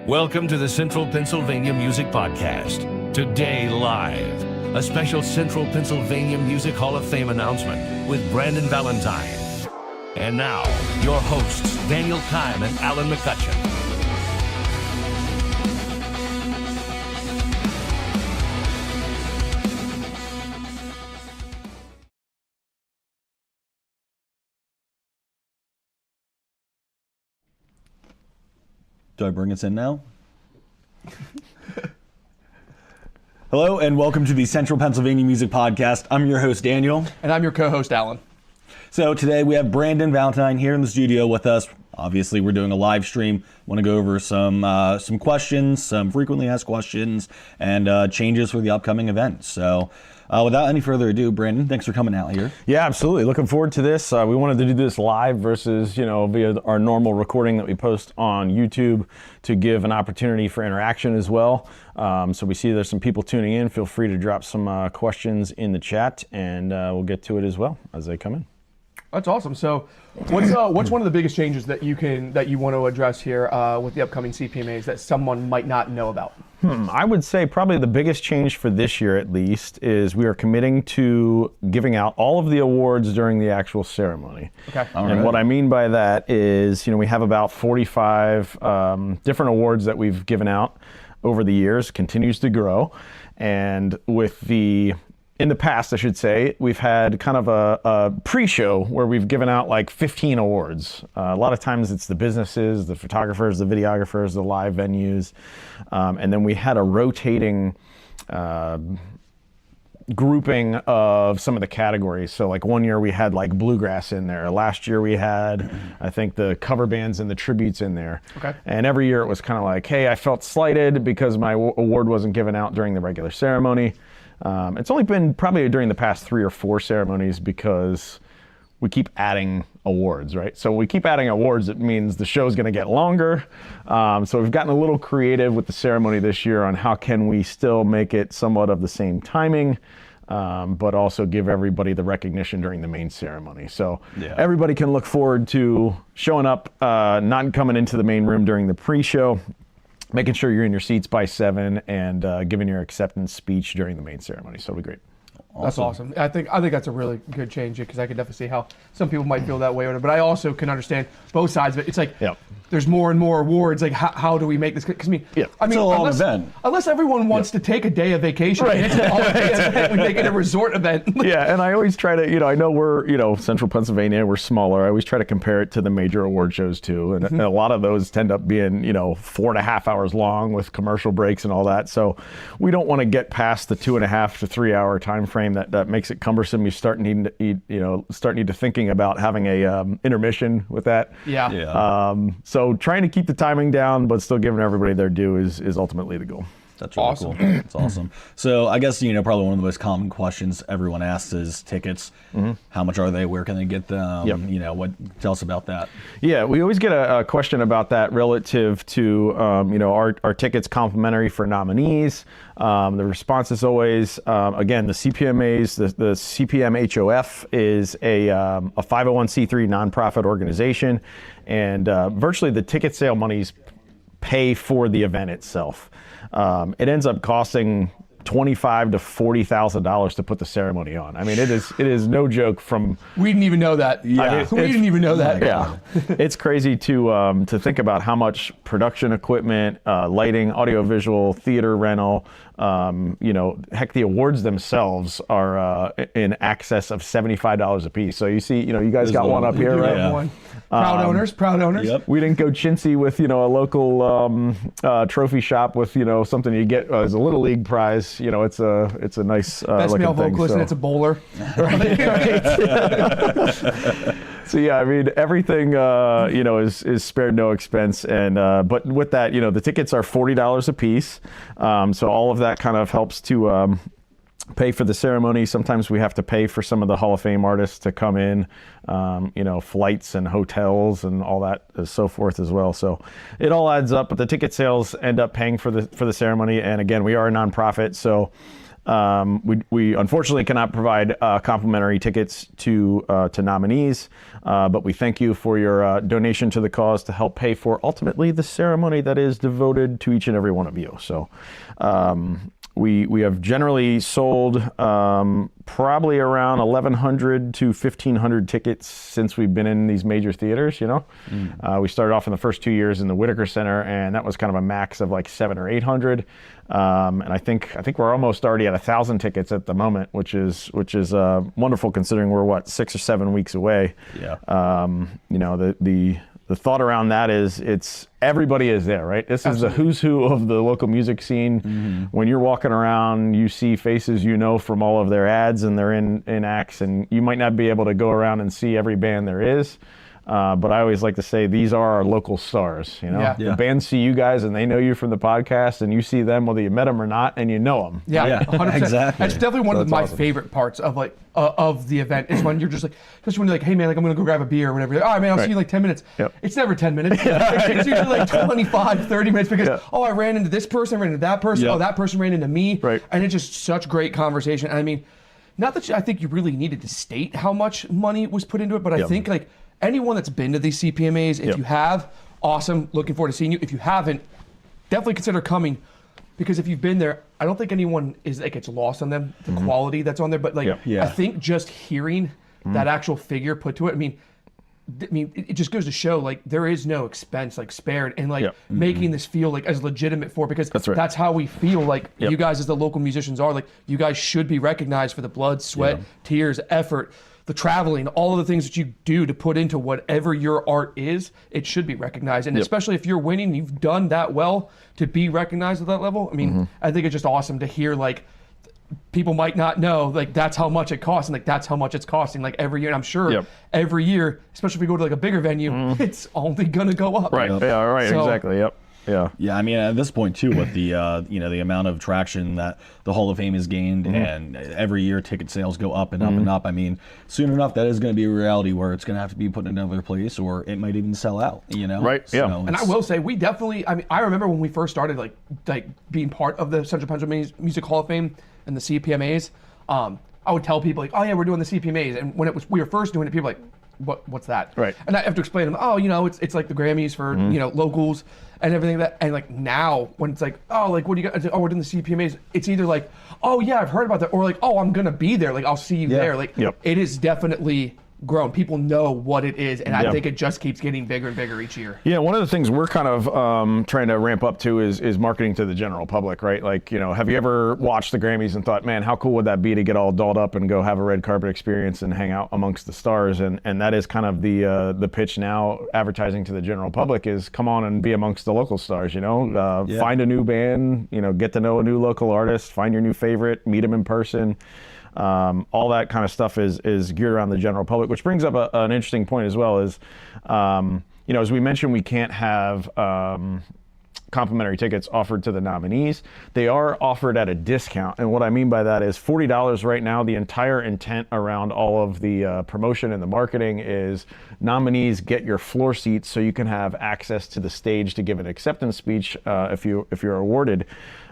Welcome to the Central Pennsylvania Music Podcast. Today live, a special Central Pennsylvania Music Hall of Fame announcement with Brandon Valentine. And now, your hosts, Daniel Kime and Alan McCutcheon. Do I bring us in now? Hello and welcome to the Central Pennsylvania Music Podcast. I'm your host, Daniel. And I'm your co-host, Alan. So today we have Brandon Valentine here in the studio with us. Obviously, we're doing a live stream. Want to go over some questions, some frequently asked questions, and changes for the upcoming event. So without any further ado, Brandon, thanks for coming out here. Yeah, absolutely. Looking forward to this. We wanted to do this live versus, via our normal recording that we post on YouTube to give an opportunity for interaction as well. So we see there's some people tuning in. Feel free to drop some questions in the chat, and we'll get to it as well as they come in. That's awesome. So, what's one of the biggest changes that you want to address here with the upcoming CPMAs that someone might not know about? I would say probably the biggest change for this year, at least, is we are committing to giving out all of the awards during the actual ceremony. Okay. And what I mean by that is, we have about 45 different awards that we've given out over the years, continues to grow, and in the past, I should say, we've had kind of a pre-show where we've given out like 15 awards. A lot of times it's the businesses, the photographers, the videographers, the live venues. And then we had a rotating grouping of some of the categories. So like one year we had like bluegrass in there. Last year we had, I think, the cover bands and the tributes in there. Okay. And every year it was kind of like, hey, I felt slighted because my award wasn't given out during the regular ceremony. It's only been probably during the past 3 or 4 ceremonies because we keep adding awards, right? So we keep adding awards, it means the show's gonna get longer. So we've gotten a little creative with the ceremony this year on how can we still make it somewhat of the same timing, but also give everybody the recognition during the main ceremony. So everybody can look forward to showing up, not coming into the main room during the pre-show, making sure you're in your seats by 7 and giving your acceptance speech during the main ceremony. So it'll be great. That's awesome. I think that's a really good change because I could definitely see how some people might feel that way with it. But I also can understand both sides of it. It's like there's more and more awards. Like how do we make this? Because I mean, unless everyone wants to take a day of vacation, right. It's an all-day event. We make it a resort event. Yeah, and I always try to, I know we're, Central Pennsylvania, we're smaller. I always try to compare it to the major award shows too, and a lot of those tend up being, 4.5 hours long with commercial breaks and all that. So we don't want to get past the 2.5 to 3 hour time frame. That makes it cumbersome. You start needing to thinking about having a intermission with that. So trying to keep the timing down, but still giving everybody their due is ultimately the goal. That's really awesome. Cool. That's awesome. So I guess, probably one of the most common questions everyone asks is tickets. How much are they? Where can they get them? Tell us about that. Yeah, we always get a question about that relative to, our tickets complimentary for nominees. The response is always, again, the CPMAs, the CPMHOF is a 501c3 nonprofit organization, and virtually the ticket sale monies pay for the event itself. It ends up costing $25,000 to $40,000 to put the ceremony on. I mean, it is no joke. We didn't even know that. Yeah, we didn't even know that. Yeah, it's crazy to think about how much production equipment, lighting, audiovisual, theater rental. Heck, the awards themselves are in excess of $75 a piece. So you see, you guys got one up here, right? Yeah. Proud owners. Yep. We didn't go chintzy with, a local trophy shop with, something you get as a little league prize. It's a nice best male vocalist, and it's a bowler. So yeah, I mean, everything is spared no expense, and but with that, the tickets are $40 a piece. So all of that kind of helps to pay for the ceremony. Sometimes we have to pay for some of the Hall of Fame artists to come in, flights and hotels and all that and so forth as well. So it all adds up, but the ticket sales end up paying for the ceremony. And again, we are a nonprofit, so We unfortunately cannot provide complimentary tickets to nominees, but we thank you for your donation to the cause to help pay for ultimately the ceremony that is devoted to each and every one of you. So we have generally sold probably around 1,100 to 1,500 tickets since we've been in these major theaters. We started off in the first 2 years in the Whitaker Center, and that was kind of a max of like 700 or 800. And I think we're almost already at 1,000 tickets at the moment, which is wonderful considering we're 6 or 7 weeks away. Yeah. The thought around that is it's everybody is there, right? This is the who's who of the local music scene. Mm-hmm. When you're walking around, you see faces from all of their ads, and they're in acts, and you might not be able to go around and see every band there is. But I always like to say these are our local stars. The bands see you guys and they know you from the podcast, and you see them whether you met them or not, and you know them. Yeah, 100%. Exactly. That's definitely one of my favorite parts of of the event is when you're just like, especially when you're like, hey man, like I'm gonna go grab a beer or whatever. All right, man, I'll see you in like 10 minutes. Yep. It's never 10 minutes. It's usually like 25, 30 minutes because I ran into this person, I ran into that person. Oh, that person ran into me. Right. And it's just such great conversation. I mean, not that I think you really needed to state how much money was put into it, but I think like anyone that's been to these CPMAs, if you have, awesome, looking forward to seeing you. If you haven't, definitely consider coming, because if you've been there, I don't think anyone gets lost on them, the quality that's on there. But I think just hearing that actual figure put to it, I mean, it just goes to show like there is no expense spared, and making this feel as legitimate because that's how we feel like you guys as the local musicians are. Like you guys should be recognized for the blood, sweat, tears, effort, the traveling, all of the things that you do to put into whatever your art is. It should be recognized, and especially if you're winning, you've done that well to be recognized at that level. I mean, I think it's just awesome to hear people might not know that's how much it costs, and that's how much it's costing every year. And I'm sure every year, especially if we go to a bigger venue, it's only gonna go up. Right. Yeah. Right. So, exactly. Yep. Yeah. Yeah. I mean, at this point too, with the the amount of traction that the Hall of Fame has gained, and every year ticket sales go up and up and up. I mean, soon enough, that is going to be a reality where it's going to have to be put in another place, or it might even sell out. Right. So yeah. And I will say, we definitely. I mean, I remember when we first started, being part of the Central Pennsylvania Music Hall of Fame and the CPMAs. I would tell people oh yeah, we're doing the CPMAs, and when we were first doing it, people were what's that? Right. And I have to explain to them, it's like the Grammys for locals and everything and now when it's what do you got? Oh, we're doing the CPMAs. It's either oh yeah, I've heard about that, or oh, I'm gonna be there. I'll see you there. It is definitely grown. People know what it is, and I think it just keeps getting bigger and bigger each year. Yeah, one of the things we're kind of trying to ramp up to is marketing to the general public, right? Have you ever watched the Grammys and thought, man, how cool would that be to get all dolled up and go have a red carpet experience and hang out amongst the stars? And that is kind of the pitch now, advertising to the general public is come on and be amongst the local stars, find a new band, get to know a new local artist, find your new favorite, meet them in person. All that kind of stuff is geared around the general public, which brings up an interesting point as well. Is as we mentioned, we can't have complimentary tickets offered to the nominees. They are offered at a discount, and what I mean by that is $40 right now. The entire intent around all of the promotion and the marketing is nominees get your floor seats so you can have access to the stage to give an acceptance speech if you're awarded.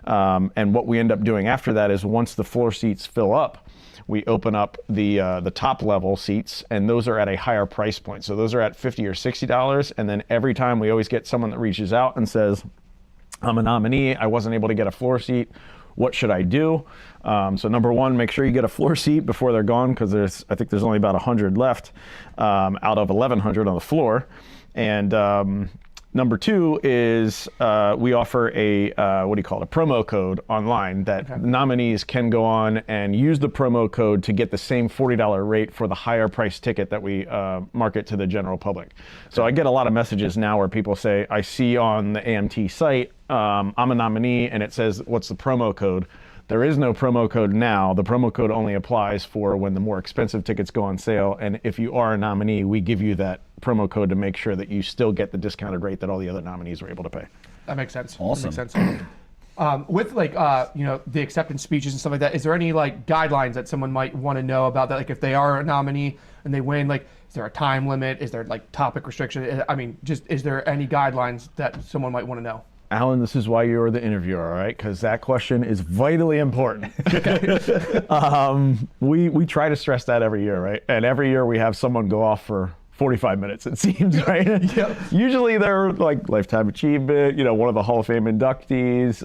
And what we end up doing after that is once the floor seats fill up, we open up the top level seats, and those are at a higher price point. So those are at $50 or $60, and then every time we always get someone that reaches out and says, I'm a nominee, I wasn't able to get a floor seat, what should I do? So number one, make sure you get a floor seat before they're gone, because I think there's only about 100 left out of 1,100 on the floor. And number two is we offer a promo code online that nominees can go on and use the promo code to get the same $40 rate for the higher price ticket that we market to the general public. So I get a lot of messages now where people say, I see on the AMT site, I'm a nominee, and it says, what's the promo code? There is no promo code now. The promo code only applies for when the more expensive tickets go on sale. And if you are a nominee, we give you that promo code to make sure that you still get the discounted rate that all the other nominees were able to pay. That makes sense. Awesome. That makes sense. With the acceptance speeches and stuff like that, is there any guidelines that someone might want to know about that? If they are a nominee and they win, is there a time limit? Is there topic restriction? I mean, just is there any guidelines that someone might want to know? Alan, this is why you're the interviewer, all right? Because that question is vitally important. We try to stress that every year, right? And every year we have someone go off for 45 minutes, it seems, right? Yep. Usually they're like Lifetime Achievement, one of the Hall of Fame inductees,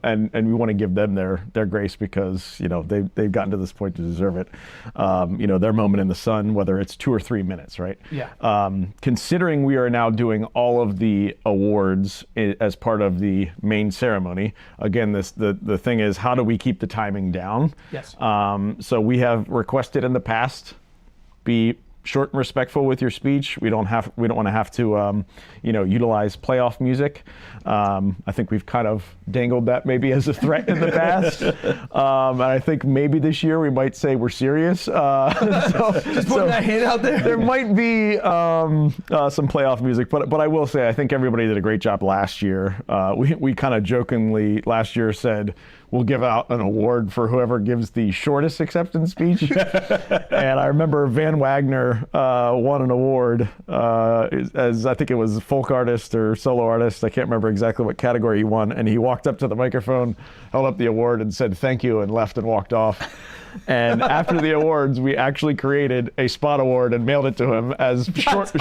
and we want to give them their grace because, they've gotten to this point to deserve it. Their moment in the sun, whether it's 2 or 3 minutes, right? Yeah. Considering we are now doing all of the awards as part of the main ceremony, again, the thing is, how do we keep the timing down? Yes. So we have requested in the past, be short and respectful with your speech. We don't want to have to, utilize playoff music. I think we've kind of dangled that maybe as a threat in the past. And I think maybe this year we might say we're serious. Just putting that hand out there. There might be some playoff music, but I will say I think everybody did a great job last year. We kind of jokingly last year said, we'll give out an award for whoever gives the shortest acceptance speech. And I remember Van Wagner won an award as I think it was folk artist or solo artist. I can't remember exactly what category he won. And he walked up to the microphone, held up the award and said, "Thank you," and left and walked off. And after the awards, we actually created a spot award and mailed it to him as shortest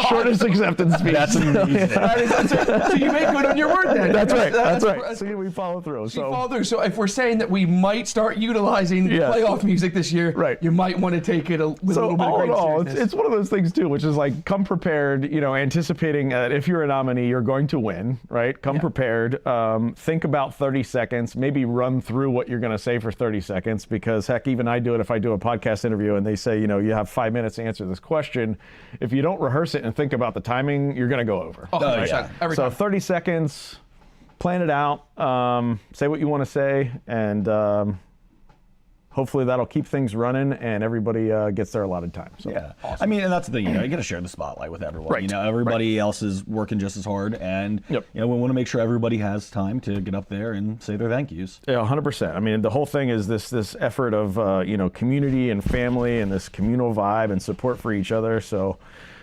acceptance speech. That's amazing. So you make good on your word then. That's right. That's right. So we follow through. So if we're saying that we might start utilizing playoff music this year, right, you might want to take it with a little bit of greater seriousness. It's one of those things too, which is like come prepared. Anticipating that if you're a nominee, you're going to win. Right. Come prepared. Think about 30 seconds. Maybe run through what you're going to say for 30 seconds because heck, even I do it if I do a podcast interview and they say, you have 5 minutes to answer this question. If you don't rehearse it and think about the timing, you're going to go over. Oh, right? Yeah. Every time. 30 seconds, plan it out, say what you want to say, and hopefully that'll keep things running and everybody gets their allotted time. So. Yeah, awesome. I mean, and that's the thing, you got to share the spotlight with everyone. Right. Everybody else is working just as hard, and we want to make sure everybody has time to get up there and say their thank yous. Yeah, 100%. I mean, the whole thing is this effort of community and family and this communal vibe and support for each other. So.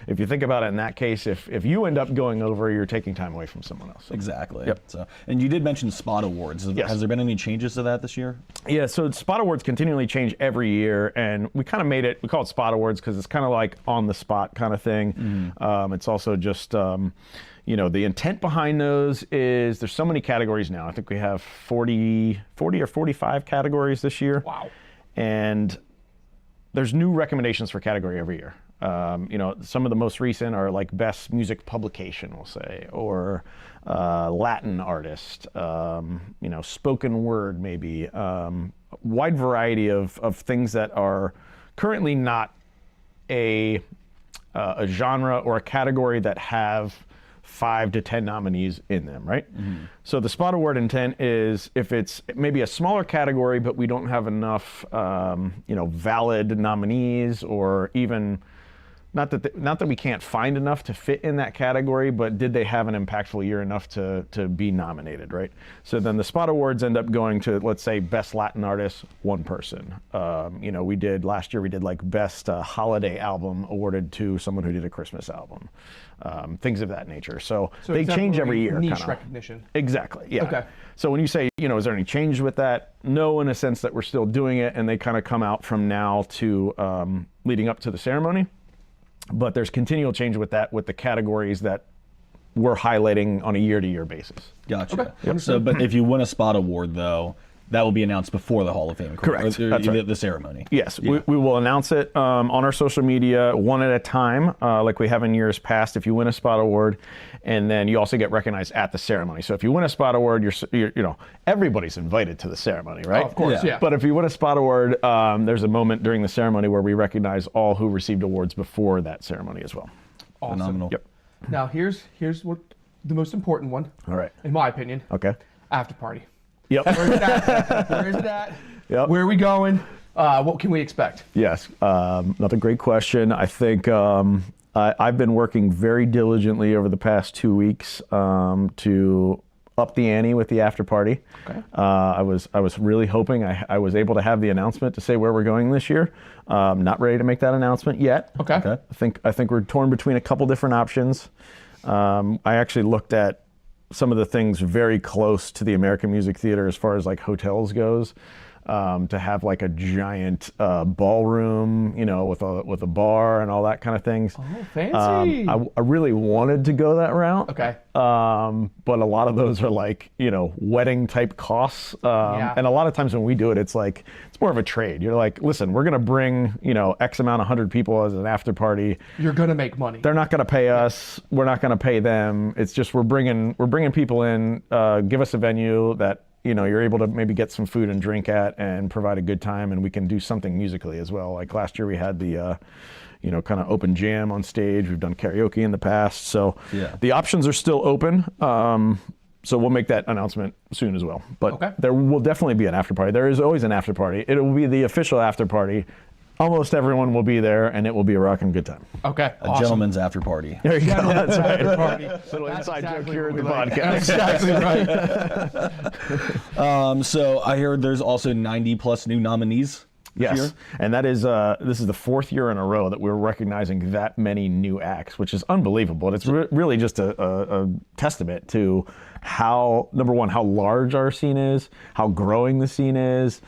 If you think about it in that case, if you end up going over, you're taking time away from someone else. So. Exactly. Yep. So, and you did mention Spot Awards. Yes. Has there been any changes to that this year? Yeah, so Spot Awards continually change every year, and we kind of we call it Spot Awards because it's kind of like on the spot kind of thing. Mm-hmm. It's also just, the intent behind those is there's so many categories now. I think we have 40 or 45 categories this year. Wow. And there's new recommendations for category every year. Some of the most recent are like best music publication, we'll say, or Latin artist, spoken word maybe, wide variety of things that are currently not a genre or a category that have 5 to 10 nominees in them, right? Mm-hmm. So the Spot Award intent is if it's maybe a smaller category, but we don't have enough, valid nominees or even not that we can't find enough to fit in that category, but did they have an impactful year enough to be nominated, right? So then the Spot Awards end up going to, let's say, best Latin artist, one person. Last year we did like best holiday album awarded to someone who did a Christmas album. Things of that nature. So they change every year. Niche recognition. Exactly, yeah. Okay. So when you say, is there any change with that? No, in a sense that we're still doing it, and they kind of come out from now to leading up to the ceremony. But there's continual change with that, with the categories that we're highlighting on a year-to-year basis. Gotcha. Okay. Yep. So, but if you win a Spot Award, though, that will be announced before the Hall of Fame. Correct. That's right. The ceremony. Yes, yeah. we will announce it on our social media one at a time, like we have in years past. If you win a Spot Award, and then you also get recognized at the ceremony. So if you win a Spot Award, you're everybody's invited to the ceremony, right? Oh, of course, yeah. But if you win a Spot Award, there's a moment during the ceremony where we recognize all who received awards before that ceremony as well. Awesome. Phenomenal. Yep. Now here's what the most important one. All right. In my opinion. Okay. After party. Yep. Where is it at? Yep. Where are we going? What can we expect? Yes, another great question. I think I've been working very diligently over the past 2 weeks to up the ante with the after party. Okay. I was really hoping I was able to have the announcement to say where we're going this year. Not ready to make that announcement yet. Okay. I think we're torn between a couple different options. I actually looked at some of the things very close to the American Music Theater as far as like hotels goes. To have like a giant ballroom, with a bar and all that kind of things. Oh, fancy! I really wanted to go that route. Okay. But a lot of those are like, wedding type costs. And a lot of times when we do it, it's more of a trade. You're like, listen, we're gonna bring, X amount, 100 people as an after party. You're gonna make money. They're not gonna pay us. We're not gonna pay them. It's just we're bringing people in. Give us a venue that you're able to maybe get some food and drink at and provide a good time, and we can do something musically as well. Like last year we had the, kind of open jam on stage. We've done karaoke in the past. So the options are still open. So we'll make that announcement soon as well. But there will definitely be an after party. There is always an after party. It will be the official after party. Almost everyone will be there, and it will be a rocking good time. Okay, a gentleman's after party. There you go. That's right. After party. Little inside exactly joke here at the like. podcast. Exactly right. So I heard there's also 90 plus new nominees. Yes, and that is this is the 4th year in a row that we're recognizing that many new acts, which is unbelievable. And it's really just a testament to how, number one, how large our scene is, how growing the scene is.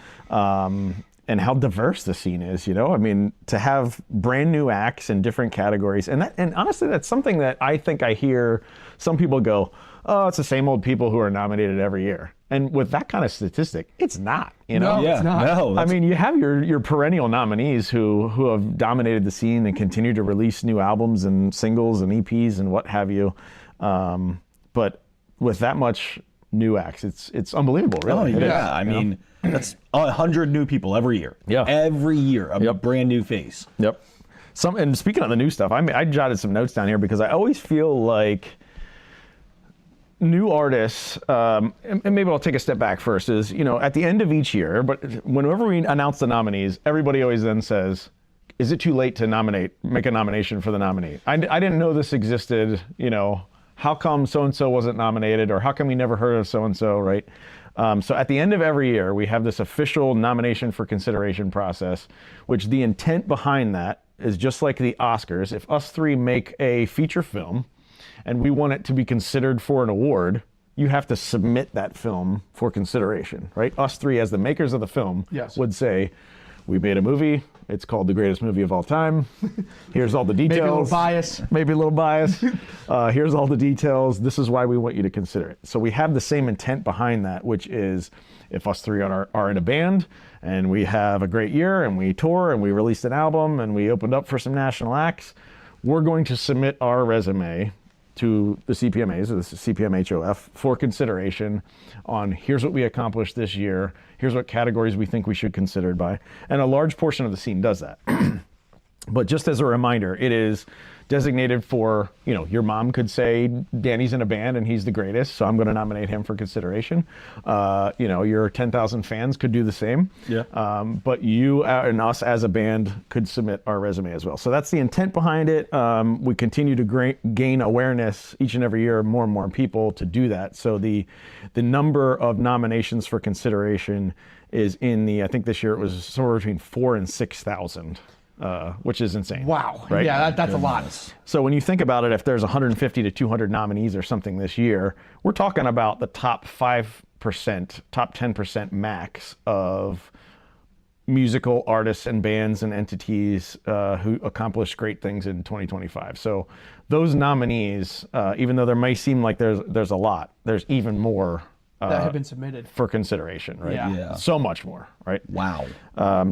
And how diverse the scene is, I mean, to have brand new acts in different categories. And honestly, that's something that I think I hear some people go, oh, it's the same old people who are nominated every year. And with that kind of statistic, it's not, No, it's not. No, I mean, you have your perennial nominees who have dominated the scene and continue to release new albums and singles and EPs and what have you. But with that much new acts, it's unbelievable, really. Oh, yeah. I mean, that's 100 new people every year. Yeah. Every year, a brand new face. Yep. And speaking of the new stuff, I jotted some notes down here because I always feel like new artists, and maybe I'll take a step back first, is, at the end of each year, but whenever we announce the nominees, everybody always then says, is it too late to make a nomination for the nominee? I didn't know this existed, how come so-and-so wasn't nominated, or how come you never heard of so-and-so, right? So at the end of every year, we have this official nomination for consideration process, which the intent behind that is just like the Oscars. If us three make a feature film and we want it to be considered for an award, you have to submit that film for consideration, right? Us three, as the makers of the film, would say, we made a movie. It's called the greatest movie of all time. Here's all the details. Maybe a little bias. Here's all the details. This is why we want you to consider it. So we have the same intent behind that, which is if us three are in a band and we have a great year and we tour and we released an album and we opened up for some national acts, we're going to submit our resume to the CPMAs, or the CPMHOF, for consideration on here's what we accomplished this year, here's what categories we think we should consider by. And a large portion of the scene does that. But just as a reminder, it is designated for, your mom could say Danny's in a band and he's the greatest, so I'm going to nominate him for consideration. Your 10,000 fans could do the same. Yeah. But you and us as a band could submit our resume as well. So that's the intent behind it. We continue to gain awareness each and every year, more and more people to do that. So the number of nominations for consideration is I think this year it was somewhere between 4,000 and 6,000. Which is insane. Wow. Right? Yeah, that's a lot. So when you think about it, if there's 150 to 200 nominees or something this year, we're talking about the top 5%, top 10% max of musical artists and bands and entities who accomplished great things in 2025. So those nominees, even though there may seem like there's a lot, there's even more that have been submitted for consideration, right? Yeah. So much more, right? Wow.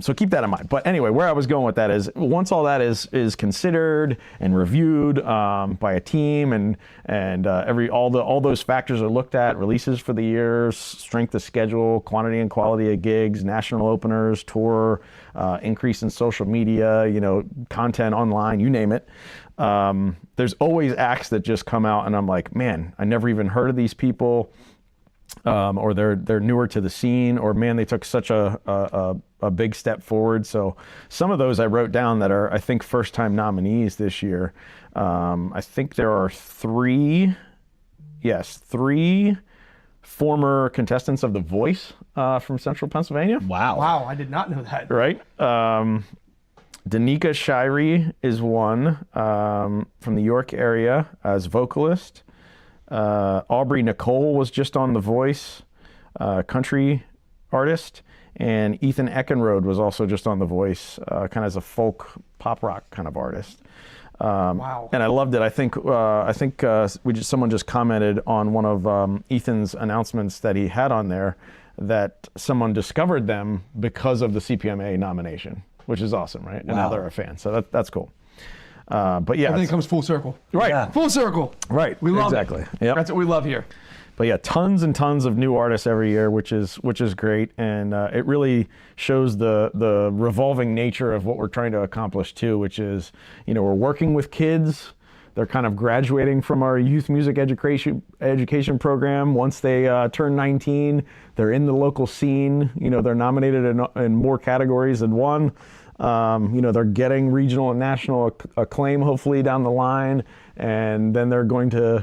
So keep that in mind. But anyway, where I was going with that is once all that is considered and reviewed by a team and all those factors are looked at, releases for the year, strength of schedule, quantity and quality of gigs, national openers, tour, increase in social media, content online, you name it. There's always acts that just come out and I'm like, man, I never even heard of these people. Or they're newer to the scene, or man, they took such a big step forward. So some of those I wrote down that are, I think, first-time nominees this year. I think there are three former contestants of The Voice from Central Pennsylvania. Wow, I did not know that. Right. Danica Shirey is one from the York area as vocalist. Aubrey Nicole was just on The Voice, country artist. And Ethan Eckenrode was also just on The Voice, kind of as a folk pop rock kind of artist. Wow. And I loved it. I think someone just commented on one of Ethan's announcements that he had on there that someone discovered them because of the CPMA nomination, which is awesome, right? Wow. And now they're a fan, so that's cool. But yeah, everything comes full circle. Right, yeah. Full circle. Right, we love exactly. it. Yep. That's what we love here. But yeah, tons and tons of new artists every year, which is great, and it really shows the revolving nature of what we're trying to accomplish too, which is, we're working with kids. They're kind of graduating from our youth music education program. Once they turn 19, they're in the local scene. They're nominated in more categories than one. They're getting regional and national acclaim hopefully down the line, and then they're going to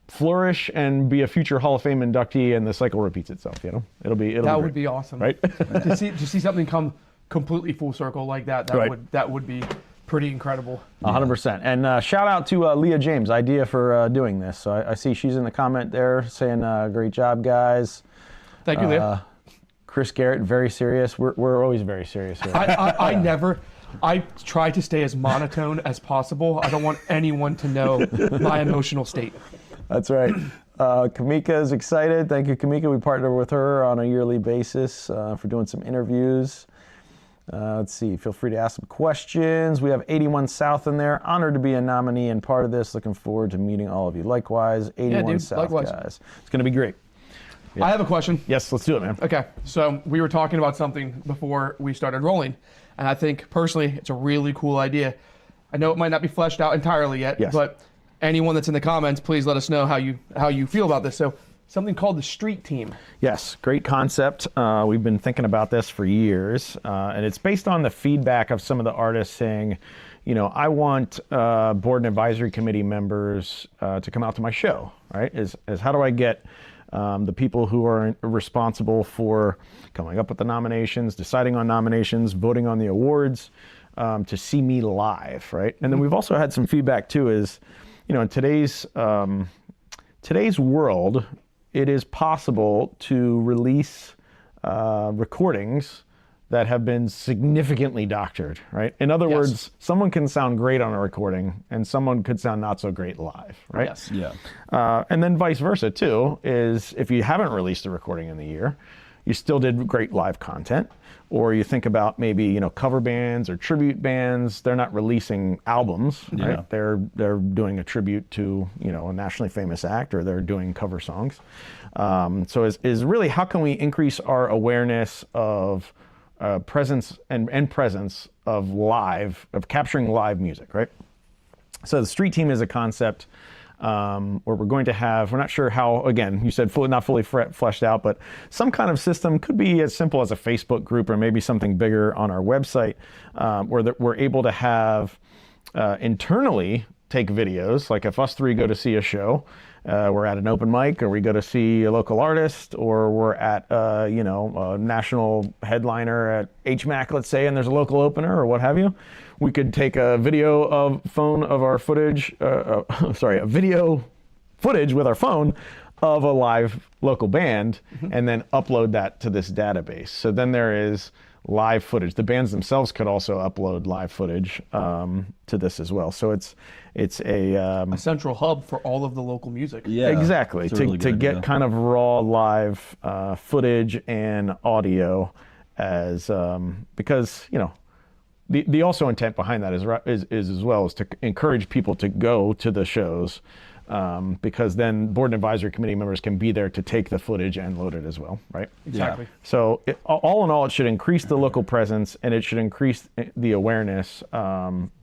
flourish and be a future Hall of Fame inductee, and the cycle repeats itself. That would be awesome, right? to see something come completely full circle like that. That would be pretty incredible. 100%. And shout out to Leah James, idea for doing this. So I see she's in the comment there saying, "Great job, guys." Thank you, Leah. Chris Garrett, very serious. We're always very serious here. I try to stay as monotone as possible. I don't want anyone to know my emotional state. That's right. Kamika is excited. Thank you, Kamika. We partner with her on a yearly basis for doing some interviews. Let's see. Feel free to ask some questions. We have 81 South in there. Honored to be a nominee and part of this. Looking forward to meeting all of you. Likewise, 81 South, likewise. Guys. It's going to be great. Yeah. I have a question. Yes, let's do it, man. Okay. So we were talking about something before we started rolling, and I think personally it's a really cool idea. I know it might not be fleshed out entirely yet, yes. But anyone that's in the comments, please let us know how you feel about this. So something called the Street Team. Yes, great concept. We've been thinking about this for years, and it's based on the feedback of some of the artists saying, I want board and advisory committee members to come out to my show, right? Is how do I get the people who are responsible for coming up with the nominations, deciding on nominations, voting on the awards, to see me live, right? And then we've also had some feedback too is, in today's world, it is possible to release recordings that have been significantly doctored, right? In other words, someone can sound great on a recording and someone could sound not so great live, right? Yes. Yeah. And then vice versa too, is if you haven't released a recording in the year, you still did great live content. Or you think about maybe, cover bands or tribute bands, they're not releasing albums, right? They're doing a tribute to, a nationally famous act, or they're doing cover songs. So is really how can we increase our awareness of presence and presence of capturing live music, right? So the Street Team is a concept where we're going to have, we're not sure how, again, you said not fully fleshed out, but some kind of system could be as simple as a Facebook group or maybe something bigger on our website, where we're able to have internally take videos, like if us three go to see a show, we're at an open mic, or we go to see a local artist, or we're at a national headliner at HMAC, let's say, and there's a local opener or what have you. We could take a video of our footage, a video footage with our phone of a live local band, and then upload that to this database. So then there is live footage. The bands themselves could also upload live footage to this as well. So it's a central hub for all of the local music. Yeah, exactly. To get kind of raw live footage and audio as because the also intent behind that is as well is to encourage people to go to the shows. Because then board and advisory committee members can be there to take the footage and load it as well, right? Exactly. Yeah. So all in all, it should increase the local presence, and it should increase the awareness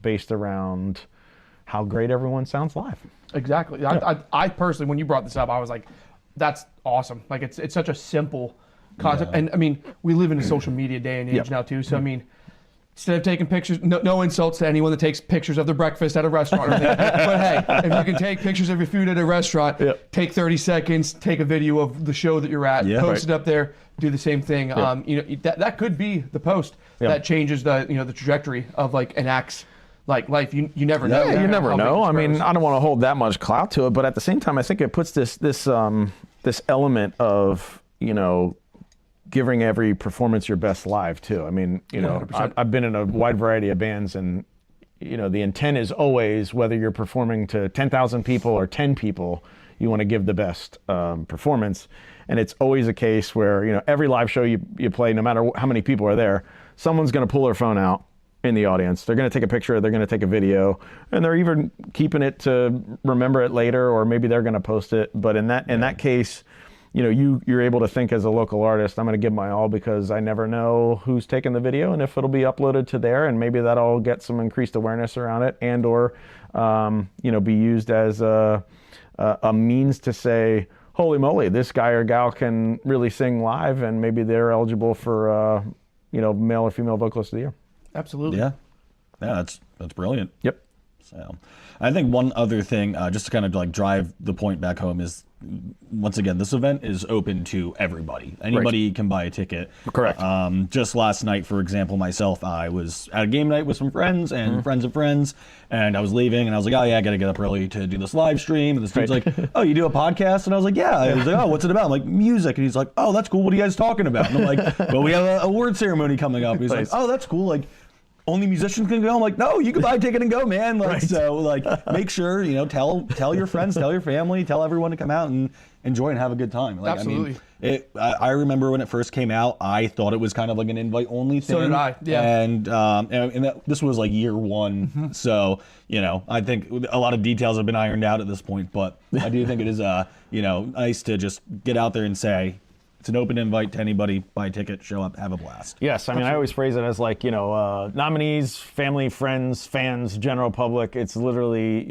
based around how great everyone sounds live. Exactly. Yeah. I personally, when you brought this up, I was like, that's awesome. Like it's such a simple concept. Yeah. And I mean, we live in a social media day and age now too. So I mean, instead of taking pictures, no insults to anyone that takes pictures of their breakfast at a restaurant or anything. But hey, if you can take pictures of your food at a restaurant, take 30 seconds, take a video of the show that you're at, post it up there, do the same thing. That could be the post that changes the the trajectory of like an act's like life. You never know. Yeah, you never how big know. this I mean, grows. I don't want to hold that much clout to it, but at the same time, I think it puts this element of, giving every performance your best live too. I mean, 100%. I've been in a wide variety of bands, and the intent is always, whether you're performing to 10,000 people or 10 people, you want to give the best performance. And it's always a case where, every live show you play, no matter how many people are there, someone's going to pull their phone out in the audience. They're going to take a picture, they're going to take a video, and they're even keeping it to remember it later, or maybe they're going to post it. But in that case, you're able to think as a local artist, I'm going to give my all, because I never know who's taking the video and if it'll be uploaded to there, and maybe that'll get some increased awareness around it, and or be used as a means to say, holy moly, this guy or gal can really sing live, and maybe they're eligible for male or female vocalist of the year. Absolutely. Yeah, that's brilliant. Yep. So, I think one other thing, just to kind of like drive the point back home, is once again, this event is open to everybody. Anybody can buy a ticket. Correct. Just last night, for example, myself, I was at a game night with some friends and friends of friends, and I was leaving, and I was like, oh yeah, I got to get up early to do this live stream. And this dude's like, oh, you do a podcast? And I was like, yeah. I was like, oh, what's it about? I'm like, music. And he's like, oh, that's cool. What are you guys talking about? And I'm like, well, we have an award ceremony coming up. He's like, oh, that's cool. Like, only musicians can go. I'm like, no, you can buy a ticket and go, man. Like, so, like, make sure, tell your friends, tell your family, tell everyone to come out and enjoy and have a good time. Like, Absolutely. I mean, I remember when it first came out, I thought it was kind of like an invite-only thing. So did I, yeah. And this was like year one, so I think a lot of details have been ironed out at this point. But I do think it is, nice to just get out there and say, it's an open invite to anybody. Buy a ticket, show up, have a blast. Yes, I mean, I always phrase it as like, nominees, family, friends, fans, general public. It's literally,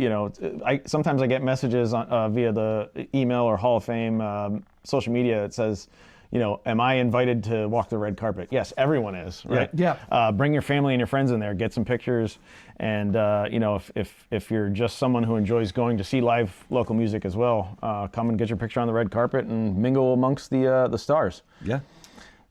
sometimes I get messages via the email or Hall of Fame social media. It says, am I invited to walk the red carpet? Yes, everyone is, right? Yeah. Bring your family and your friends in there, get some pictures, and if you're just someone who enjoys going to see live local music as well, come and get your picture on the red carpet and mingle amongst the stars. Yeah.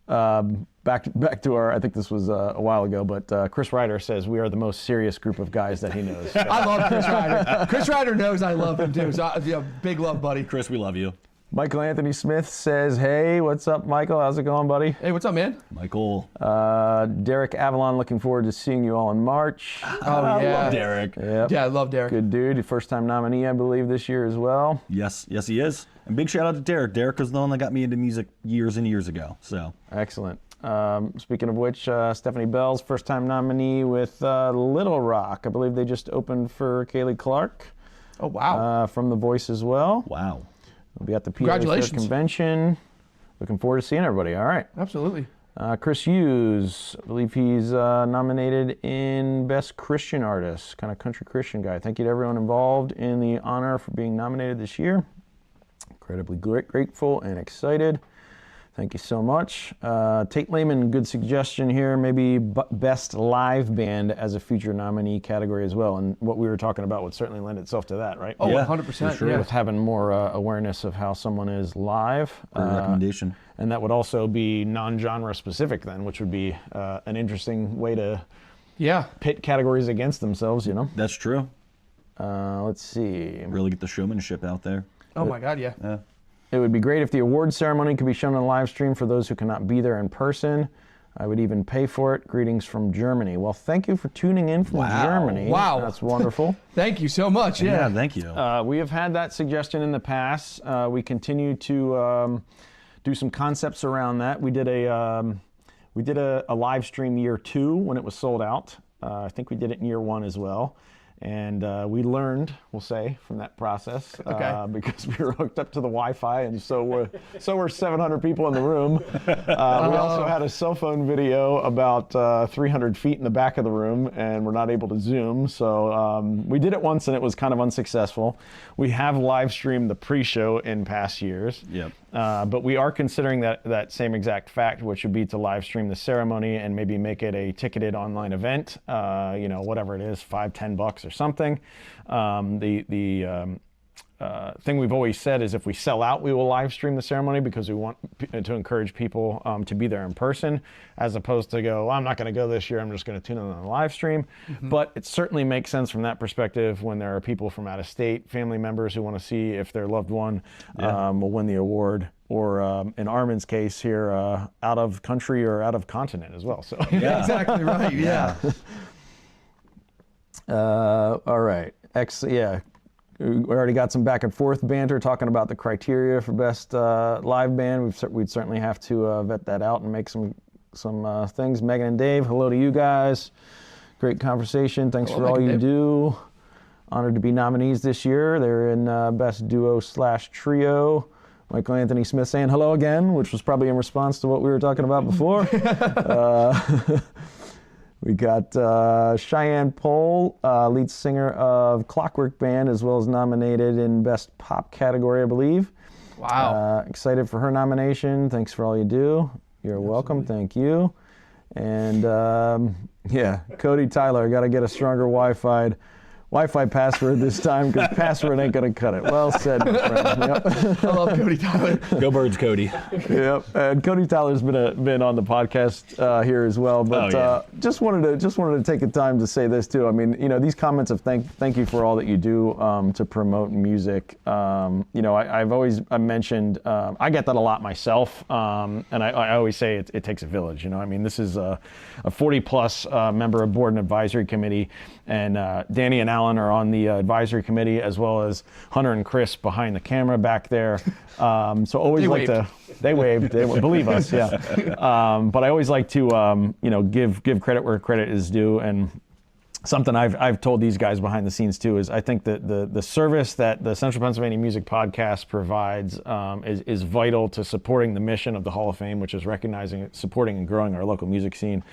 Back to our, I think this was a while ago, but Chris Ryder says we are the most serious group of guys that he knows. I love Chris Ryder. Chris Ryder knows I love him too. So, big love, buddy. Chris, we love you. Michael Anthony Smith says, hey, what's up, Michael? How's it going, buddy? Hey, what's up, man? Michael. Derek Avalon, looking forward to seeing you all in March. Oh, yeah. Love Derek. Yep. Yeah, I love Derek. Good dude. First time nominee, I believe, this year as well. Yes, he is. And big shout out to Derek. Derek was the one that got me into music years and years ago. So excellent. Speaking of which, Stephanie Bell's first time nominee with Little Rock. I believe they just opened for Kaylee Clark. Oh, wow. From The Voice as well. wow. We'll be at the PA Congratulations. convention. Looking forward to seeing everybody. All right. Absolutely. Chris Hughes, I believe he's nominated in Best Christian Artist, kind of country Christian guy. Thank you to everyone involved in the honor for being nominated this year. Incredibly grateful and excited. Thank you so much. Tate Lehman, good suggestion here. Maybe Best Live Band as a future nominee category as well. And what we were talking about would certainly lend itself to that, right? Oh, Yeah, 100%. sure. Yeah. With having more awareness of how someone is live. Great recommendation. And that would also be non-genre specific then, which would be an interesting way to pit categories against themselves, That's true. Let's see. Really get the showmanship out there. Oh, my God, yeah. Yeah. It would be great if the award ceremony could be shown on a live stream for those who cannot be there in person. I would even pay for it. Greetings from Germany. Well, thank you for tuning in from Germany. Wow. That's wonderful. Thank you so much. Yeah, Yeah. thank you. We have had that suggestion in the past. We continue to do some concepts around that. We did a live stream year 2 when it was sold out. I think we did it in year 1 as well. And we learned, we'll say, from that process, because we were hooked up to the Wi-Fi, and so were 700 people in the room. We also had a cell phone video about 300 feet in the back of the room, and we're not able to zoom. So we did it once, and it was kind of unsuccessful. We have live streamed the pre-show in past years. Yep. But we are considering that same exact fact, which would be to live stream the ceremony and maybe make it a ticketed online event, whatever it is, $5-10 or something. thing we've always said is if we sell out, we will live stream the ceremony because we want to encourage people to be there in person, as opposed to go, well, I'm not going to go this year, I'm just going to tune in on the live stream. But it certainly makes sense from that perspective when there are people from out of state, family members who want to see if their loved one will win the award, or in Armin's case here, out of country or out of continent as well. So Exactly right. Yeah. All right. We already got some back and forth banter talking about the criteria for best live band. We'd certainly have to vet that out and make some things. Megan and Dave, hello to you guys. Great conversation. Thanks for all you do. Honored to be nominees this year. They're in best duo/trio. Michael Anthony Smith saying hello again, which was probably in response to what we were talking about before. We got Cheyenne Pohl, lead singer of Clockwork Band, as well as nominated in Best Pop category, I believe. Wow. Excited for her nomination. Thanks for all you do. You're welcome. Thank you. And Cody Tyler, got to get a stronger Wi-Fi password this time, because password ain't gonna cut it. Well said, my friend. Yep. I love Cody Tyler. Go Birds, Cody. Yep. And Cody Tyler's been on the podcast here as well. But just wanted to take the time to say this too. I mean, these comments of thank you for all that you do to promote music. I've always mentioned I get that a lot myself, and I always say it takes a village. I mean, this is a 40-plus member of board and advisory committee, and Danny and Alan are on the advisory committee, as well as Hunter and Chris behind the camera back there. So always they waved, believe us, yeah. But I always like to give credit where credit is due, and something I've told these guys behind the scenes too is I think that the service that the Central Pennsylvania Music Podcast provides is vital to supporting the mission of the Hall of Fame, which is recognizing, supporting, and growing our local music scene.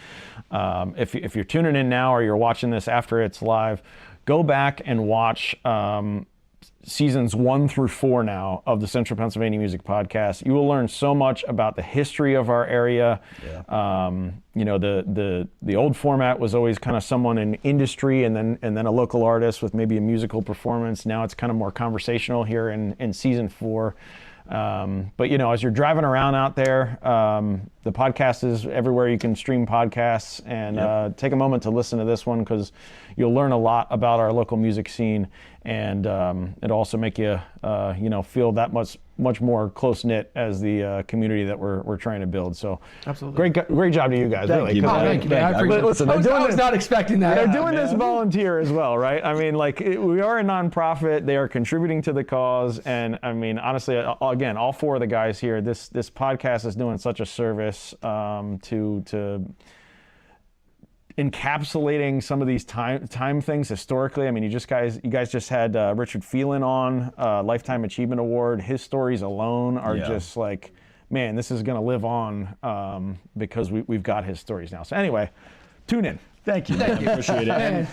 If you're tuning in now or you're watching this after it's live, go back and watch seasons 1 through 4 now of the Central Pennsylvania Music Podcast. You will learn so much about the history of our area. Yeah. The old format was always kind of someone in industry and then a local artist with maybe a musical performance. Now it's kind of more conversational here in season 4. But as you're driving around out there, the podcast is everywhere you can stream podcasts, and take a moment to listen to this one, because you'll learn a lot about our local music scene, and it'll also make you feel that much more close knit as the community that we're trying to build. So absolutely great job to you guys. Thank you. Thank you. I appreciate it. Listen, I was not expecting that. They're doing this volunteer as well, right? I mean, we are a nonprofit. They are contributing to the cause, and I mean, honestly, again, all 4 of the guys here, this podcast is doing such a service to encapsulating some of these time things historically. I mean, you guys just had Richard Phelan on, Lifetime Achievement Award. His stories alone are just like, man, this is going to live on because we've got his stories now. So anyway, tune in. Thank you. Thank you. Appreciate it.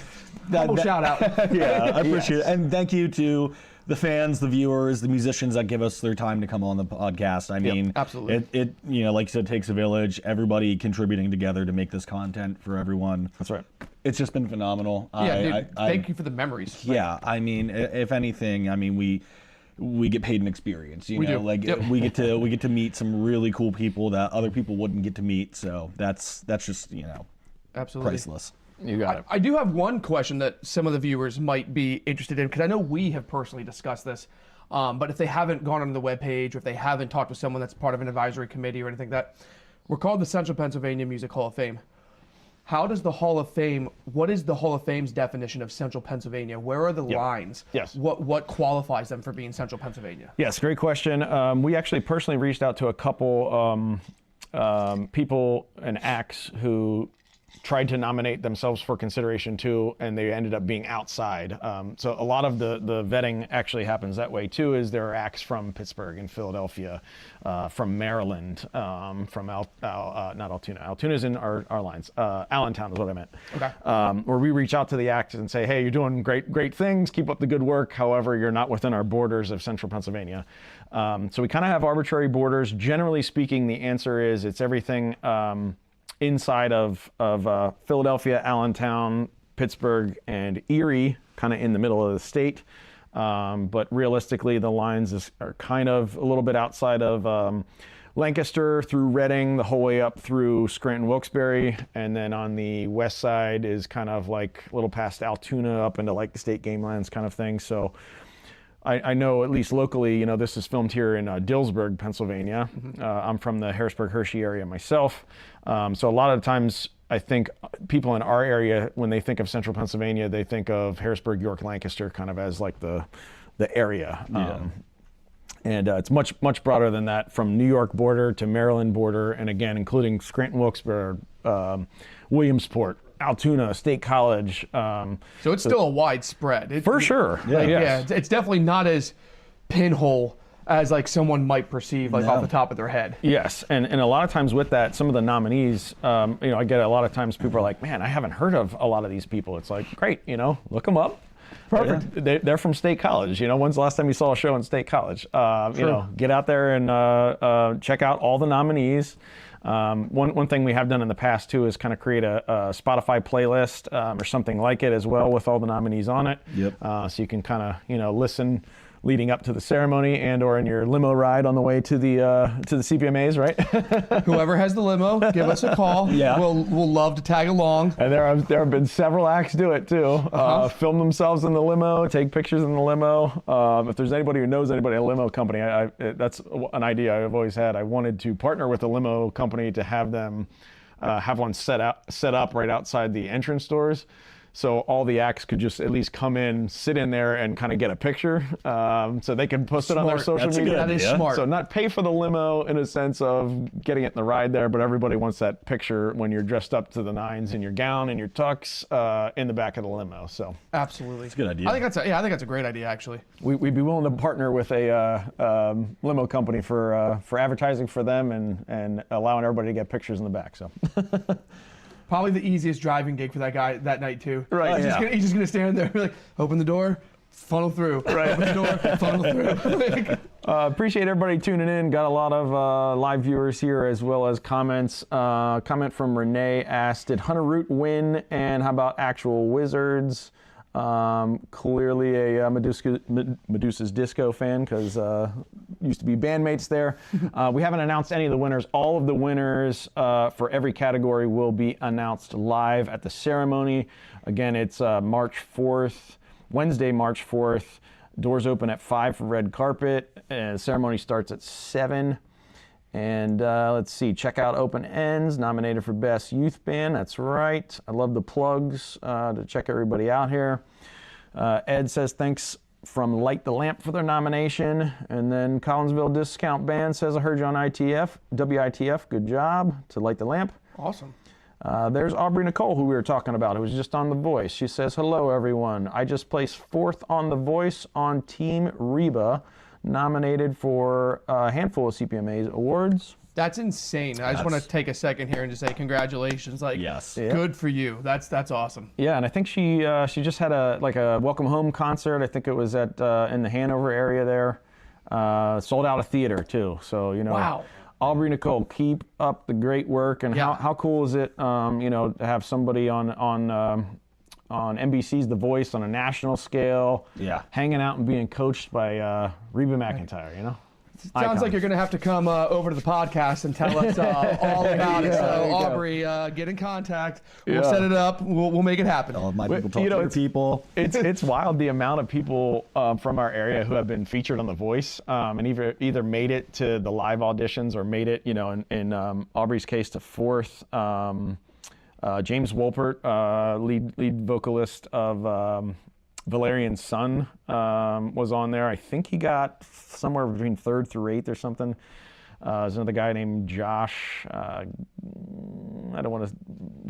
Shout out. Yeah, I appreciate it. And thank you to the fans, the viewers, the musicians that give us their time to come on the podcast. I mean, absolutely. It like you said, it takes a village, everybody contributing together to make this content for everyone. That's right. It's just been phenomenal. Yeah, thank you for the memories. Yeah, I mean, if anything, I mean, we get paid an experience, we get to meet some really cool people that other people wouldn't get to meet. So that's just, absolutely priceless. You got it. I do have one question that some of the viewers might be interested in, because I know we have personally discussed this, but if they haven't gone on the webpage, or if they haven't talked with someone that's part of an advisory committee or anything like that, we're called the Central Pennsylvania Music Hall of Fame. How does the Hall of Fame, what is the Hall of Fame's definition of Central Pennsylvania? Where are the lines? Yes. What qualifies them for being Central Pennsylvania? Yes, great question. We actually personally reached out to a couple people and acts who tried to nominate themselves for consideration too, and they ended up being outside. So a lot of the vetting actually happens that way too, is there are acts from Pittsburgh and Philadelphia, from Maryland, from not Altoona. Altoona's in our lines. Allentown is what I meant. Okay. Where we reach out to the acts and say, hey, you're doing great things, keep up the good work. However, you're not within our borders of Central Pennsylvania. So we kind of have arbitrary borders. Generally speaking, the answer is it's everything inside of Philadelphia, Allentown, Pittsburgh, and Erie, kind of in the middle of the state. But realistically, the lines are kind of a little bit outside of Lancaster through Reading, the whole way up through Scranton, Wilkes-Barre, and then on the west side is kind of like a little past Altoona up into like the state game lands kind of thing. So I know at least locally, this is filmed here in Dillsburg, Pennsylvania. I'm from the Harrisburg-Hershey area myself. So a lot of times I think people in our area, when they think of central Pennsylvania, they think of Harrisburg, York, Lancaster kind of as like the area. And it's much, much broader than that, from New York border to Maryland border, and again, including Scranton, Wilkes-Barre, Williamsport, Altoona, State College. So it's still a wide spread. For sure. Yeah, it's definitely not as pinhole as like someone might perceive off the top of their head. Yes, and a lot of times with that, some of the nominees, I get a lot of times people are like, man, I haven't heard of a lot of these people. It's like, great, look them up. Perfect. Yeah. They're from State College. When's the last time you saw a show in State College? Get out there and check out all the nominees. One thing we have done in the past too is kind of create a Spotify playlist or something like it as well with all the nominees on it. Yep. So you can kind of listen leading up to the ceremony and or in your limo ride on the way to the CPMAs, right? Whoever has the limo, give us a call. Yeah. We'll love to tag along. And there have been several acts do it too. Film themselves in the limo, take pictures in the limo. If there's anybody who knows anybody at a limo company, that's an idea I've always had. I wanted to partner with a limo company to have them have one set up right outside the entrance doors. So all the acts could just at least come in, sit in there, and kind of get a picture, so they can post it on their social media. That is smart. So not pay for the limo in a sense of getting it in the ride there, but everybody wants that picture when you're dressed up to the nines in your gown and your tux in the back of the limo. So absolutely, it's a good idea. I think that's a great idea actually. We'd be willing to partner with a limo company for advertising for them and allowing everybody to get pictures in the back. So. Probably the easiest driving gig for that guy that night too. Right. He's just gonna stand there, like, open the door, funnel through. Right. Open the door, funnel through. Appreciate everybody tuning in. Got a lot of live viewers here as well as comments. Comment from Renee asked, "Did Hunter Root win? And how about actual wizards?" Clearly a Medusa's Disco fan because used to be bandmates there. We haven't announced any of the winners. All of the winners for every category will be announced live at the ceremony. Again, it's March 4th, Wednesday, March 4th. Doors open at 5 for red carpet. And the ceremony starts at 7. And let's see, check out Open Ends, nominated for Best Youth Band. That's right. I love the plugs to check everybody out here. Ed says thanks from Light the Lamp for their nomination. And then Collinsville Discount Band says, I heard you on WITF, good job, to Light the Lamp. Awesome. There's Aubrey Nicole, who we were talking about, who was just on The Voice. She says, hello, everyone. I just placed 4th on The Voice on Team Reba, nominated for a handful of CPMAs awards. That's insane. I just want to take a second here and just say congratulations. Yes. Good for you. That's awesome. Yeah, and I think she just had a welcome home concert. I think it was at in the Hanover area there. Sold out a theater too. So wow. Aubrey Nicole, keep up the great work. And how cool is it to have somebody on NBC's The Voice on a national scale, hanging out and being coached by Reba McEntire, Sounds like you're going to have to come over to the podcast and tell us all about it. So, Aubrey, get in contact. We'll set it up. We'll make it happen. All of my people talk to their people. It's wild the amount of people from our area who have been featured on The Voice and either made it to the live auditions or made it, in Aubrey's case, to 4th. James Wolpert, lead vocalist of Valerian's Son, was on there. I think he got somewhere between 3rd through 8th or something. There's another guy named Josh. I don't want to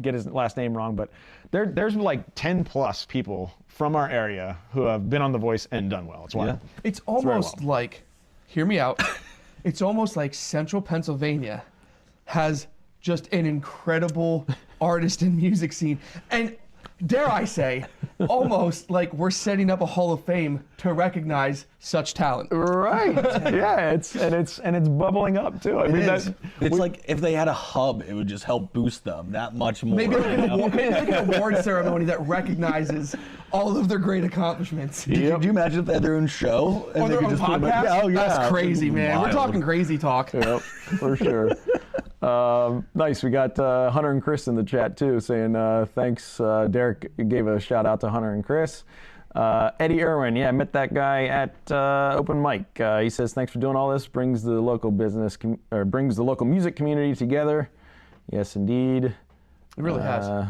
get his last name wrong, but there's like 10 plus people from our area who have been on The Voice and done well. It's wild. Yeah. It's almost like, hear me out, it's almost like Central Pennsylvania has just an incredible artist and music scene. And dare I say, almost like we're setting up a Hall of Fame to recognize such talent. Right. Yeah, it's bubbling up too. I mean, it's like if they had a hub, it would just help boost them that much more. Maybe like an award ceremony that recognizes all of their great accomplishments. Could you imagine if they had their own show? Or their own podcast? Oh, yeah. That's crazy, man. Wild. We're talking crazy talk. Yep, for sure. Nice. We got Hunter and Chris in the chat too, saying thanks. Derek gave a shout out to Hunter and Chris. Eddie Irwin, yeah, I met that guy at open mic. He says thanks for doing all this. Brings the local brings the local music community together. Yes, indeed. It really has.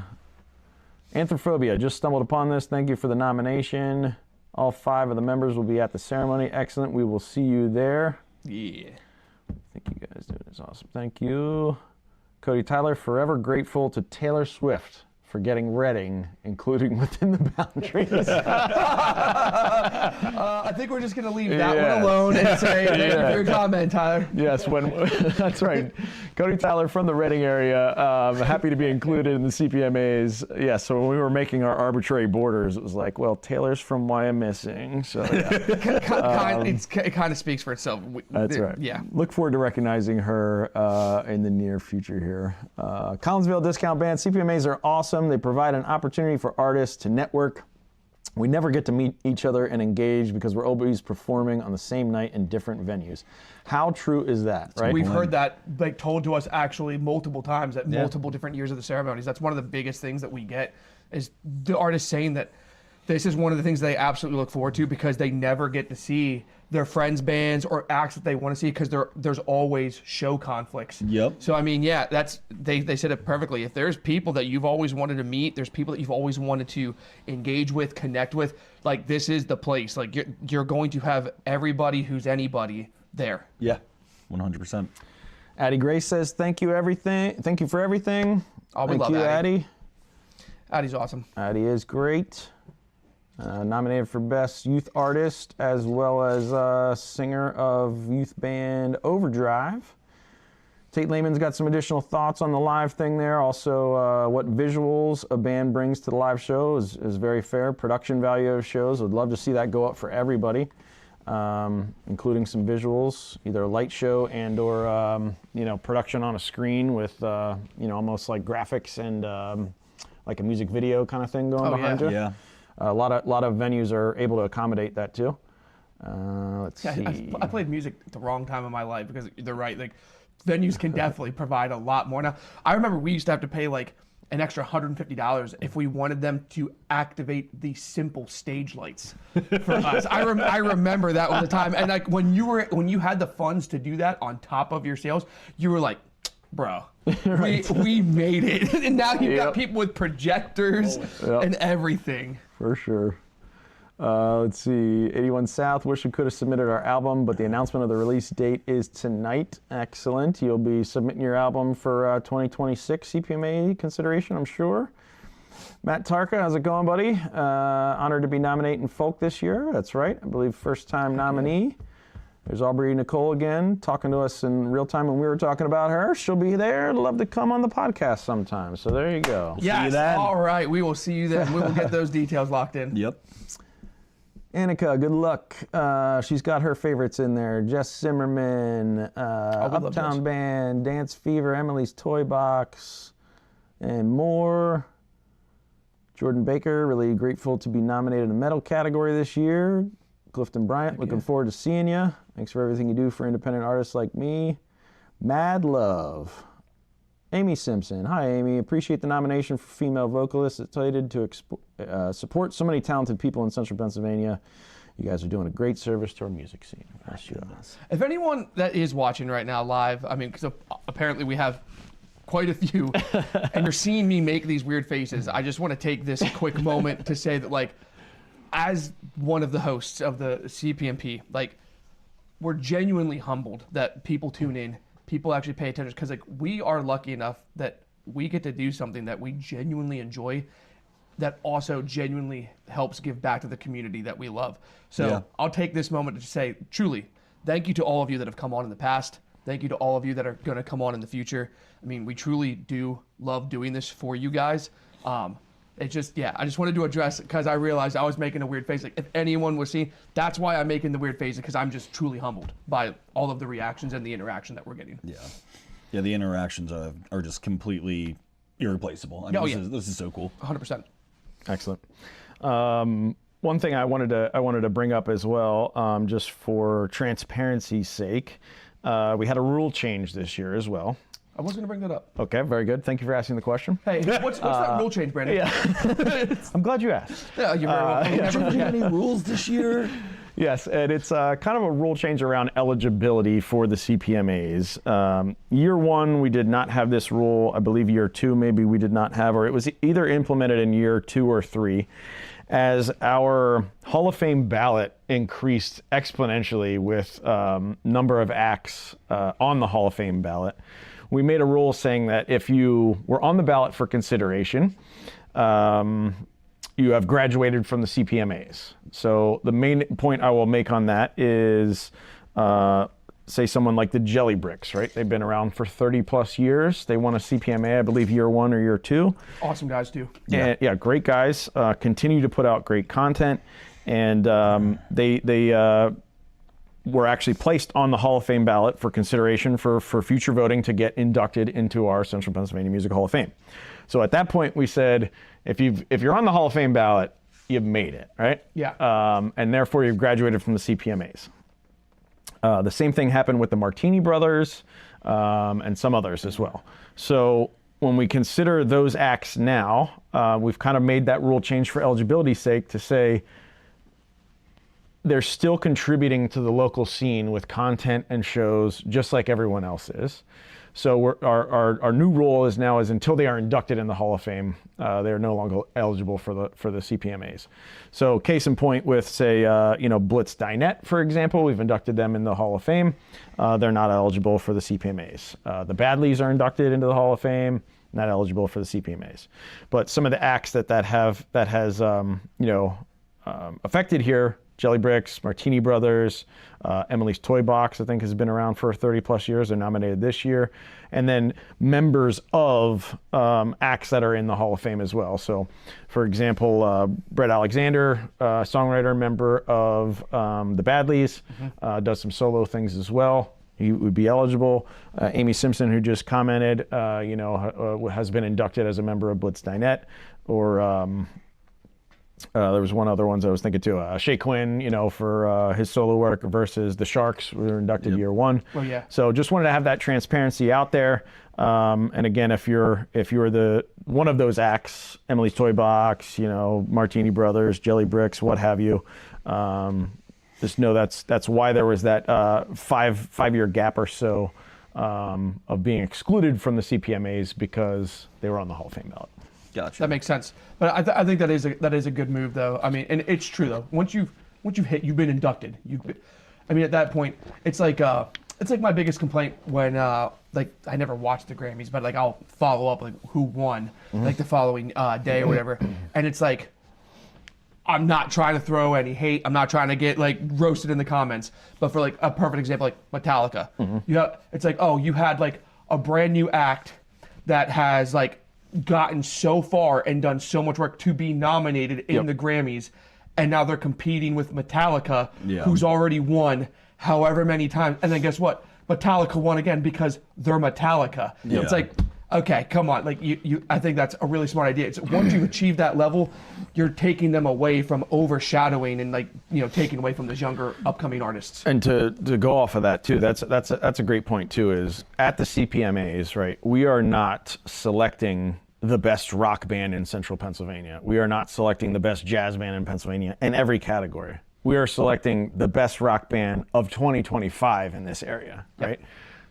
Anthrophobia, just stumbled upon this. Thank you for the nomination. All 5 of the members will be at the ceremony. Excellent. We will see you there. Yeah. I think you guys doing this awesome. Thank you. Cody Tyler, forever grateful to Taylor Swift for getting Reading, including within the boundaries. I think we're just going to leave that one alone and say thank you for your comment, Tyler. Yes, that's right. Cody Tyler from the Reading area, happy to be included in the CPMAs. Yeah, so when we were making our arbitrary borders, it was like, well, Taylor's from Wyomissing, so yeah. It kind of speaks for itself. That's right. Yeah. Look forward to recognizing her in the near future here. Collinsville Discount Band, CPMAs are awesome. They provide an opportunity for artists to network. We never get to meet each other and engage because we're always performing on the same night in different venues. How true is that, right? We've heard that like told to us actually multiple times at multiple different years of the ceremonies. That's one of the biggest things that we get is the artists saying that this is one of the things they absolutely look forward to because they never get to see their friends' bands or acts that they want to see because there's always show conflicts. Yep. So I mean, yeah, they said it perfectly. If there's people that you've always wanted to meet, there's people that you've always wanted to engage with, connect with, like this is the place. Like you're going to have everybody who's anybody there. Yeah, 100%. Addie Grace says, thank you for everything. We Thank love you, Addie. Addie. Addie's awesome. Addie is great. Nominated for Best Youth Artist as well as singer of youth band Overdrive. Tate Lehman's got some additional thoughts on the live thing there. Also, what visuals a band brings to the live show is very fair. Production value of shows, would love to see that go up for everybody, including some visuals, either a light show and or production on a screen with almost like graphics and like a music video kind of thing going behind you. Yeah. A lot of venues are able to accommodate that too. Let's see. I played music at the wrong time in my life because they're right. Like venues can definitely provide a lot more. Now, I remember we used to have to pay like an extra $150 if we wanted them to activate the simple stage lights for us. I remember that was the time. And like when you had the funds to do that on top of your sales, you were like, bro, right. we made it. And now you've got people with projectors and everything. For sure. Let's see. 81 South, wish we could have submitted our album, but the announcement of the release date is tonight. Excellent. You'll be submitting your album for 2026 CPMA consideration, I'm sure. Matt Tarka, how's it going, buddy? Honored to be nominated in folk this year. That's right. I believe first time nominee. There's Aubrey Nicole again, talking to us in real time when we were talking about her. She'll be there. Love to come on the podcast sometime. So there you go. Yes. See you then. All right. We will see you then. We will get those details locked in. Yep. Annika, good luck. She's got her favorites in there. Jess Zimmerman, Uptown Band, Dance Fever, Emily's Toy Box, and more. Jordan Baker, really grateful to be nominated in the metal category this year. Clifton Bryant, looking forward to seeing you. Thanks for everything you do for independent artists like me. Mad Love. Amy Simpson. Hi, Amy. Appreciate the nomination for female vocalist. Excited to support so many talented people in Central Pennsylvania. You guys are doing a great service to our music scene. If anyone that is watching right now live, I mean, because apparently we have quite a few, and you're seeing me make these weird faces, I just want to take this quick moment to say that, like, as one of the hosts of the CPMP, like, we're genuinely humbled that people tune in, people actually pay attention, because like we are lucky enough that we get to do something that we genuinely enjoy, that also genuinely helps give back to the community that we love. So I'll take this moment to say, truly, thank you to all of you that have come on in the past. Thank you to all of you that are going to come on in the future. I mean, we truly do love doing this for you guys. It just, I just wanted to address it because I realized I was making a weird face. Like, if anyone was seeing, that's why I'm making the weird face, because I'm just truly humbled by all of the reactions and the interaction that we're getting. Yeah, the interactions are just completely irreplaceable. I mean, this is so cool. 100%. Excellent. One thing I wanted to bring up as well, just for transparency's sake, we had a rule change this year as well. I was going to bring that up. Okay, very good. Thank you for asking the question. Hey, what's that rule change, Brandon? Yeah. I'm glad you asked. Yeah, you're very welcome. Never forget any rules this year. Yes, and it's kind of a rule change around eligibility for the CPMAs. Year one, we did not have this rule. I believe year two, maybe we did not have, or it was either implemented in year 2 or 3. As our Hall of Fame ballot increased exponentially with number of acts on the Hall of Fame ballot, we made a rule saying that if you were on the ballot for consideration, you have graduated from the CPMAs. So the main point I will make on that is, say someone like the Jelly Bricks, right? They've been around for 30 plus years. They won a CPMA, I believe, year 1 or year 2. Awesome guys too. And, great guys. Continue to put out great content, and they were actually placed on the Hall of Fame ballot for consideration for future voting to get inducted into our Central Pennsylvania Music Hall of Fame. So at that point, we said, if you're on the Hall of Fame ballot, you've made it, right? Yeah. And therefore, you've graduated from the CPMAs. The same thing happened with the Martini Brothers and some others as well. So when we consider those acts now, we've kind of made that rule change for eligibility's sake to say they're still contributing to the local scene with content and shows just like everyone else is. So our new rule is now until they are inducted in the Hall of Fame, they are no longer eligible for the CPMAs. So case in point with, say, Blitz Dinette, for example, we've inducted them in the Hall of Fame. They're not eligible for the CPMAs. The Badleys are inducted into the Hall of Fame, not eligible for the CPMAs. But some of the acts that has affected here, Jelly Bricks, Martini Brothers, Emily's Toy Box, I think, has been around for 30 plus years. They're nominated this year. And then members of acts that are in the Hall of Fame as well. So, for example, Brett Alexander, songwriter, member of the Badleys, does some solo things as well. He would be eligible. Amy Simpson, who just commented, has been inducted as a member of Blitz Dinette. Or there was one other ones I was thinking too. Shea Quinn, for his solo work versus the Sharks, we were inducted year 1. Oh yeah. So just wanted to have that transparency out there. And again, if you're the one of those acts, Emily's Toy Box, Martini Brothers, Jelly Bricks, what have you, just know that's why there was that 5-year gap or so of being excluded from the CPMAs, because they were on the Hall of Fame ballot. Gotcha. That makes sense. But I think that is a good move, though. I mean, and it's true though. Once you've you've been inducted. At that point, it's like my biggest complaint when I never watched the Grammys, but like I'll follow up like who won like the following day or whatever, and it's like I'm not trying to throw any hate. I'm not trying to get like roasted in the comments. But for like a perfect example, like Metallica, it's like, oh, you had like a brand new act that has like gotten so far and done so much work to be nominated in the Grammys, and now they're competing with Metallica, who's already won however many times, and then guess what? Metallica won again because they're Metallica. It's like, okay, come on, like I think that's a really smart idea. It's once you've achieved that level, you're taking them away from overshadowing and taking away from those younger upcoming artists. And to go off of that too, that's a great point too. Is at the CPMAs, right? We are not selecting the best rock band in Central Pennsylvania. We are not selecting the best jazz band in Pennsylvania in every category. We are selecting the best rock band of 2025 in this area, right?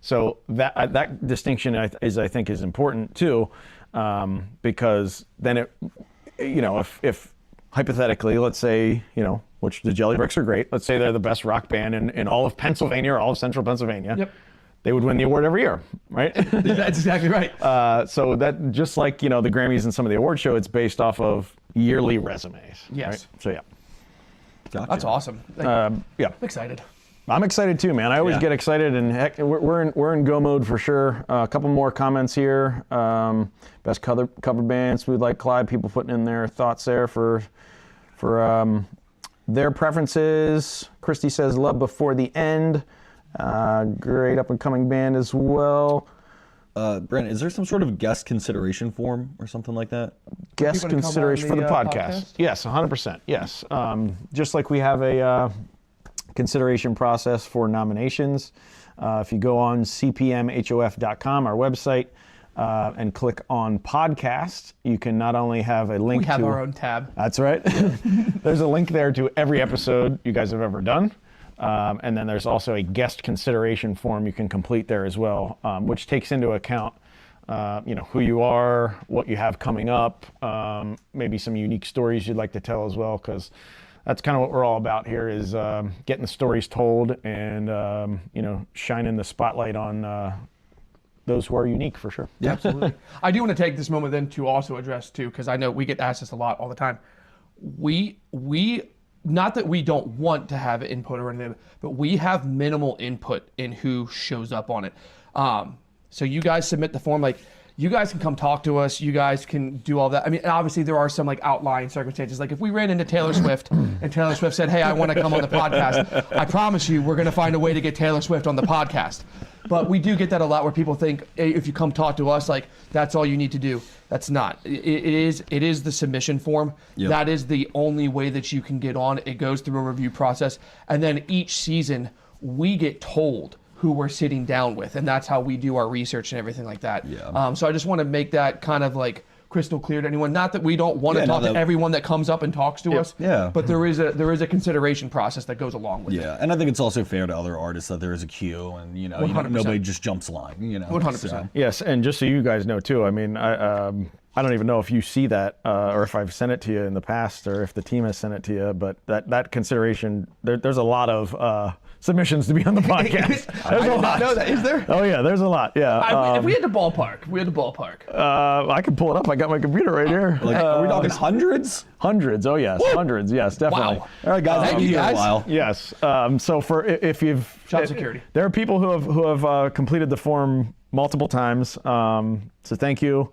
So that distinction I think is important too, because then if hypothetically, let's say, which the Jelly Bricks are great, let's say they're the best rock band in all of Pennsylvania or all of Central Pennsylvania. They would win the award every year, right? That's exactly right. So that just like, the Grammys and some of the award show, it's based off of yearly resumes. Yes. Right? So yeah. Gotcha. That's awesome. I'm Yeah. excited. I'm excited too, man. I always get excited, and heck, we're in go mode for sure. A couple more comments here. Best cover bands, Smooth Like Clyde. People putting in their thoughts there for their preferences. Christy says Love Before the End. Great up and coming band as well. Brandon, is there some sort of guest consideration form or something like that? Guest consideration for the podcast? Yes, 100%. Yes. Just like we have a consideration process for nominations. If you go on cpmhof.com, our website, and click on podcast, you can not only have a link to... We have our own tab. That's right. There's a link there to every episode you guys have ever done. And then there's also a guest consideration form you can complete there as well, which takes into account who you are, what you have coming up, maybe some unique stories you'd like to tell as well, because that's kind of what we're all about here is getting the stories told and, shining the spotlight on those who are unique for sure. Yeah, absolutely. I do want to take this moment then to also address too, because I know we get asked this a lot all the time. We not that we don't want to have input or anything, but we have minimal input in who shows up on it. So you guys submit the form, like you guys can come talk to us. You guys can do all that. I mean, obviously there are some like outlying circumstances. Like if we ran into Taylor Swift and Taylor Swift said, "Hey, I want to come on the podcast," I promise you, we're going to find a way to get Taylor Swift on the podcast. But we do get that a lot where people think, hey, if you come talk to us, like that's all you need to do. That's not. It is the submission form. Yep. That is the only way that you can get on. It goes through a review process. And then each season we get told who we're sitting down with. And that's how we do our research and everything like that. Yeah. So I just want to make that kind of like crystal clear to anyone. Not that we don't want to talk to everyone that comes up and talks to us. Yeah. But there is a consideration process that goes along with it. Yeah, and I think it's also fair to other artists that there is a queue, and nobody just jumps line. 100%. So. Yes, and just so you guys know too, I mean, I don't even know if you see that or if I've sent it to you in the past or if the team has sent it to you, but that consideration, there's a lot of submissions to be on the podcast. I did not know that. Is there? Oh yeah, there's a lot. Yeah. If we had to ballpark, I can pull it up. I got my computer right here. Are we talking hundreds? Hundreds. Oh yes, hundreds. Yes, definitely. Wow. All right, guys. Thank you guys. A while. Yes. So for if you've job security, there are people who have completed the form multiple times. So thank you.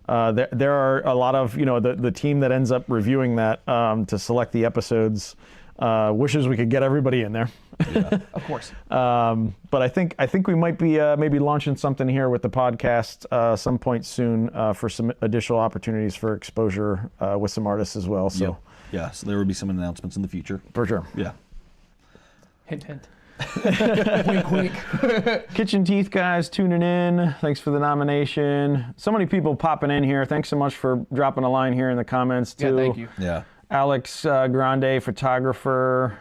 There are a lot of the team that ends up reviewing that to select the episodes. Wishes we could get everybody in there. Yeah. Of course. But I think we might be maybe launching something here with the podcast some point soon for some additional opportunities for exposure with some artists as well. So yeah, so there will be some announcements in the future. For sure. Yeah. Hint, hint. Wink, wink. Kitchen Teeth guys tuning in. Thanks for the nomination. So many people popping in here. Thanks so much for dropping a line here in the comments too. Yeah, thank you. Yeah. Alex Grande, photographer.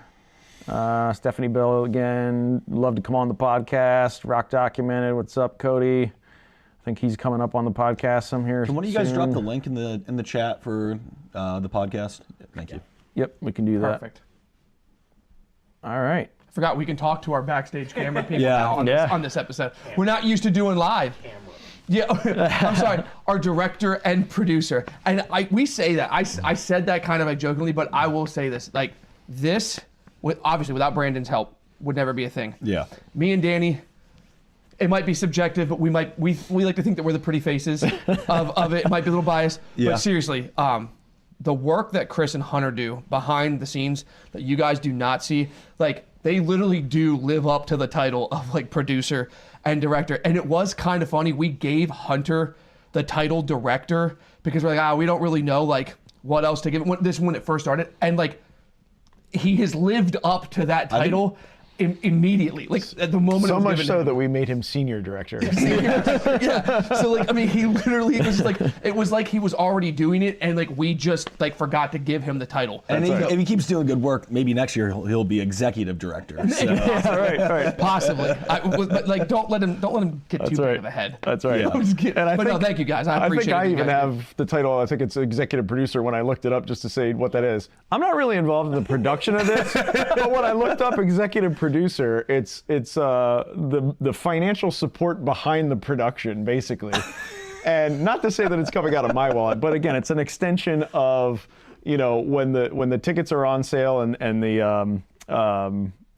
Stephanie Bill again. Love to come on the podcast. Rock Documented. What's up, Cody? I think he's coming up on the podcast some here. Can one of you guys drop the link in the chat for the podcast? Thank you. Yep, we can do that. Perfect. All right. I forgot we can talk to our backstage camera people now on this episode. We're not used to doing live. Yeah, I'm sorry. Our director and producer, and we say that. I said that kind of like jokingly, but I will say this: like this, obviously without Brandon's help, would never be a thing. Yeah. Me and Danny, it might be subjective, but we like to think that we're the pretty faces of it. It might be a little biased, but seriously, the work that Chris and Hunter do behind the scenes that you guys do not see, like they literally do live up to the title of like producer and director. And it was kind of funny. We gave Hunter the title director because we're like, we don't really know like what else to give it. When it first started, and like he has lived up to that title immediately, like at the moment. So much so that we made him senior director. Yeah. So like, I mean, he literally it was like he was already doing it, and like we just like forgot to give him the title. And if he keeps doing good work, maybe next year he'll be executive director. So. Yeah, right. Possibly. But like, don't let him get too big of a head. That's right. Yeah. No, thank you guys. I appreciate it. I even have the title. I think it's executive producer when I looked it up just to say what that is. I'm not really involved in the production of this, but when I looked up executive producer, it's the financial support behind the production, basically. And not to say that it's coming out of my wallet, but again, it's an extension of when the tickets are on sale and the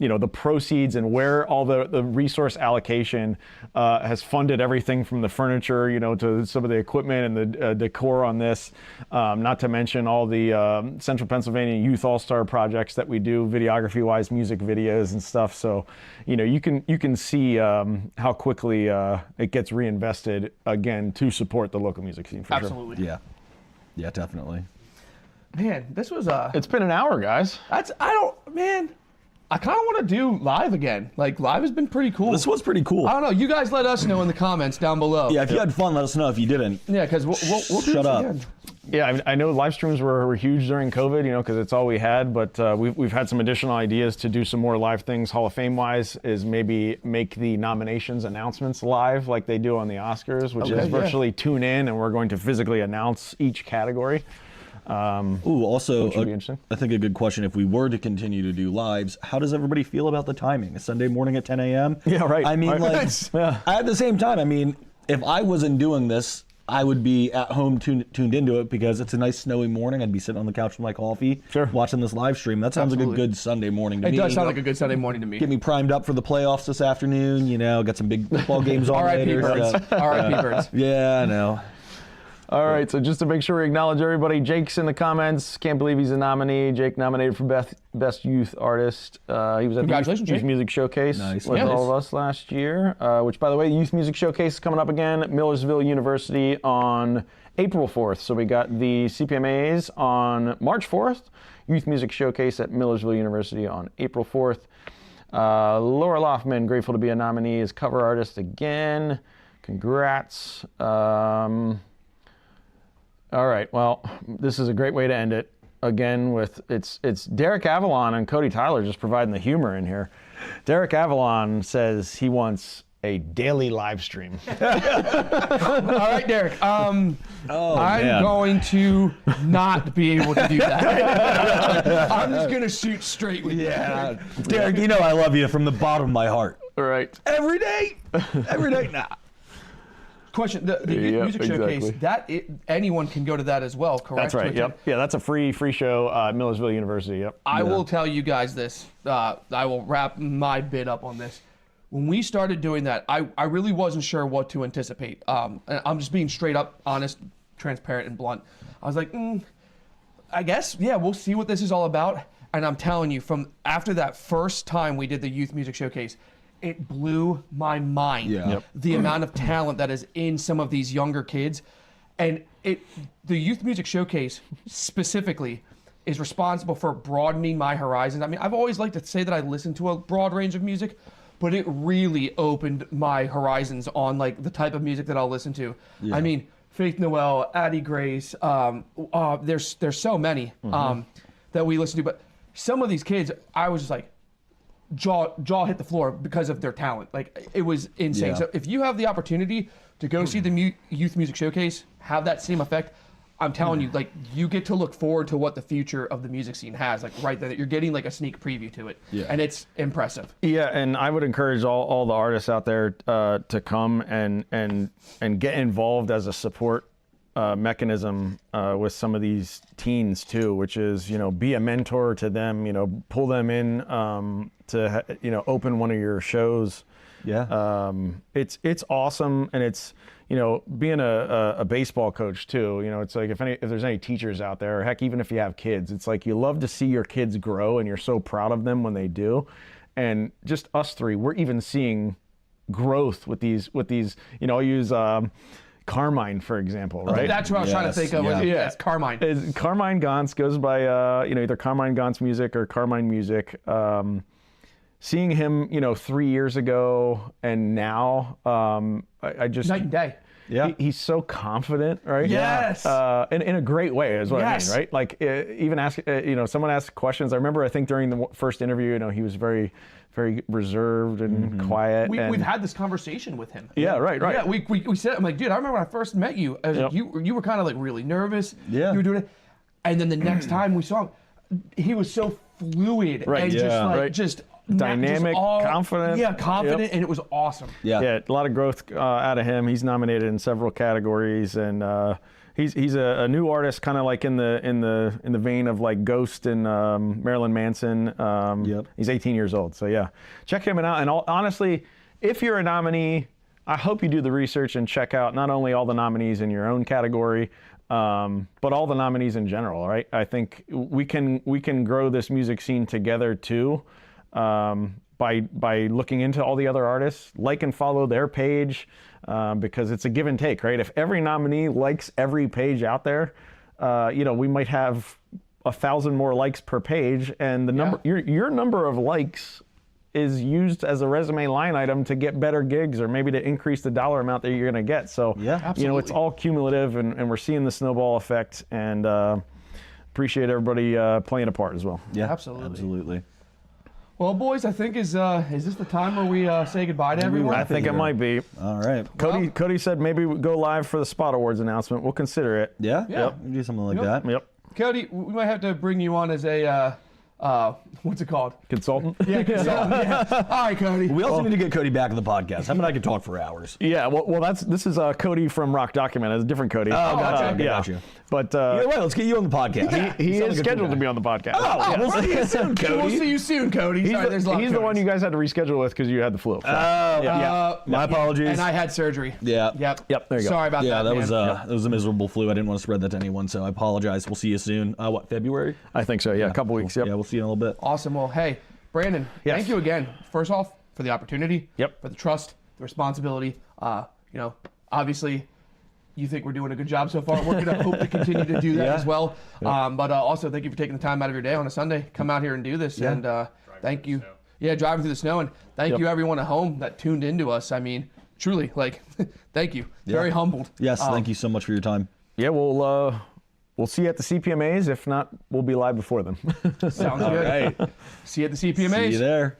the proceeds and where all the resource allocation has funded everything from the furniture, to some of the equipment and the decor on this. Not to mention all the Central Pennsylvania Youth All-Star projects that we do, videography-wise, music videos and stuff. So, you can see how quickly it gets reinvested again to support the local music scene. For Absolutely. sure. Yeah, definitely. Man, this was It's been an hour, guys. I kind of want to do live again. Like, live has been pretty cool. This was pretty cool. I don't know. You guys let us know in the comments down below. Yeah, if you had fun, let us know. If you didn't, Yeah, because we'll do shut this up. again. Yeah, I know live streams were huge during COVID, because it's all we had. But we've had some additional ideas to do some more live things. Hall of Fame wise is maybe make the nominations announcements live like they do on the Oscars, which is virtually tune in, and we're going to physically announce each category. Also, which would be interesting. I think a good question, if we were to continue to do lives, how does everybody feel about the timing? A Sunday morning at 10 a.m.? Yeah, right. I mean, Right. at the same time, if I wasn't doing this, I would be at home tuned into it because it's a nice snowy morning. I'd be sitting on the couch with my coffee, watching this live stream. That sounds like a good Sunday morning to me. It does sound like a good Sunday morning to me. Get me primed up for the playoffs this afternoon. Got some big football games on R.I.P. later. Birds. R.I.P. Birds. Yeah, I know. All right, so just to make sure we acknowledge everybody, Jake's in the comments. Can't believe he's a nominee. Jake nominated for Best Youth Artist. He was at the Youth Music Showcase with all of us last year, which, by the way, the Youth Music Showcase is coming up again at Millersville University on April 4th. So we got the CPMAs on March 4th, Youth Music Showcase at Millersville University on April 4th. Laura Loffman, grateful to be a nominee as cover artist again. Congrats. All right, well, this is a great way to end it. Again, with it's Derek Avalon and Cody Tyler just providing the humor in here. Derek Avalon says he wants a daily live stream. All right, Derek. I'm going to not be able to do that. I'm just going to shoot straight with you. Derek, I love you from the bottom of my heart. All right. Every day. Nah. Question: the music showcase anyone can go to that as well, correct? That's right. Yep. Yeah, that's a free show at Millersville University. Yep. I will tell you guys this. I will wrap my bit up on this. When we started doing that, I really wasn't sure what to anticipate. And I'm just being straight up, honest, transparent, and blunt. I was like, I guess, we'll see what this is all about. And I'm telling you, from after that first time we did the Youth Music Showcase, it blew my mind. The amount of talent that is in some of these younger kids. And the Youth Music Showcase specifically is responsible for broadening my horizons. I mean, I've always liked to say that I listen to a broad range of music, but it really opened my horizons on like the type of music that I'll listen to. I mean, Faith Noel, Addie Grace, there's so many that we listen to, but some of these kids, I was just like, jaw hit the floor because of their talent. Like, it was insane. So if you have the opportunity to go see the Youth Music Showcase, have that same effect, I'm telling you, like, you get to look forward to what the future of the music scene has. Like, right there, you're getting like a sneak preview to it, and it's impressive. Yeah, and I would encourage all the artists out there to come and get involved as a support mechanism with some of these teens too, which is, be a mentor to them, pull them in to open one of your shows. It's awesome, and it's being a baseball coach too. It's like if there's any teachers out there, or heck, even if you have kids, it's like you love to see your kids grow, and you're so proud of them when they do. And just us three, we're even seeing growth with these. I'll use Carmine, for example, right? That's what I was trying to think of. It's Carmine. Carmine Gauntz goes by either Carmine Gauntz Music or Carmine Music. Seeing him, 3 years ago and now, I just night and day. He's so confident, right? Yes. In a great way is what I mean, right? Like even ask, someone asked questions. I think during the first interview, he was very, very reserved and quiet. We've had this conversation with him. Yeah, right. Yeah, we said, I'm like, dude, I remember when I first met you, I was like, you were kind of like really nervous. Yeah. You were doing it. And then the next time we saw him, he was so fluid and just dynamic, confident. Yeah, confident, and it was awesome. Yeah, a lot of growth out of him. He's nominated in several categories, and He's a new artist, kind of like in the vein of like Ghost and Marilyn Manson. Yep. He's 18 years old, so yeah, check him out. And honestly, if you're a nominee, I hope you do the research and check out not only all the nominees in your own category, but all the nominees in general. Right? I think we can grow this music scene together too. By looking into all the other artists, like and follow their page, because it's a give and take, right? If every nominee likes every page out there, we might have 1,000 more likes per page, and the number, your number of likes is used as a resume line item to get better gigs, or maybe to increase the dollar amount that you're going to get. So, it's all cumulative, and we're seeing the snowball effect, and appreciate everybody playing a part as well. Yeah, absolutely. Well, boys, I think is this the time where we say goodbye to everyone? I think it might be. All right. Cody said maybe we go live for the Spot Awards announcement. We'll consider it. Yeah? Yeah. We can do something like that. Yep. Cody, we might have to bring you on as a what's it called? Consultant? Yeah, consultant. Yeah. All right, Cody. We also need to get Cody back on the podcast. I mean, I could talk for hours. Yeah, well, this is Cody from Rock Document. It's a different Cody. Oh, gotcha. Yeah. Gotcha. But Either way, let's get you on the podcast. he is scheduled to be on the podcast. Oh, we'll see you soon, Cody. We'll see you soon, Cody. He's the one you guys had to reschedule with because you had the flu. My apologies. And I had surgery. Yeah. Yep. There you go. Sorry about that. Yeah, that man. was a miserable flu. I didn't want to spread that to anyone, so I apologize. We'll see you soon. February? I think so. Yeah, a couple weeks. Yep. Yeah, we'll see you in a little bit. Awesome. Well, hey, Brandon, Yes. thank you again. First off, for the opportunity. Yep. For the trust, the responsibility. Obviously, you think we're doing a good job so far. We're going to hope to continue to do that as well. But also, thank you for taking the time out of your day on a Sunday. Come out here and do this. Yeah. And thank you. Yeah, driving through the snow. And thank you, everyone at home that tuned into us. I mean, truly, thank you. Very humbled. Yes, thank you so much for your time. Yeah, we'll see you at the CPMAs. If not, we'll be live before them. Sounds good. All right. See you at the CPMAs. See you there.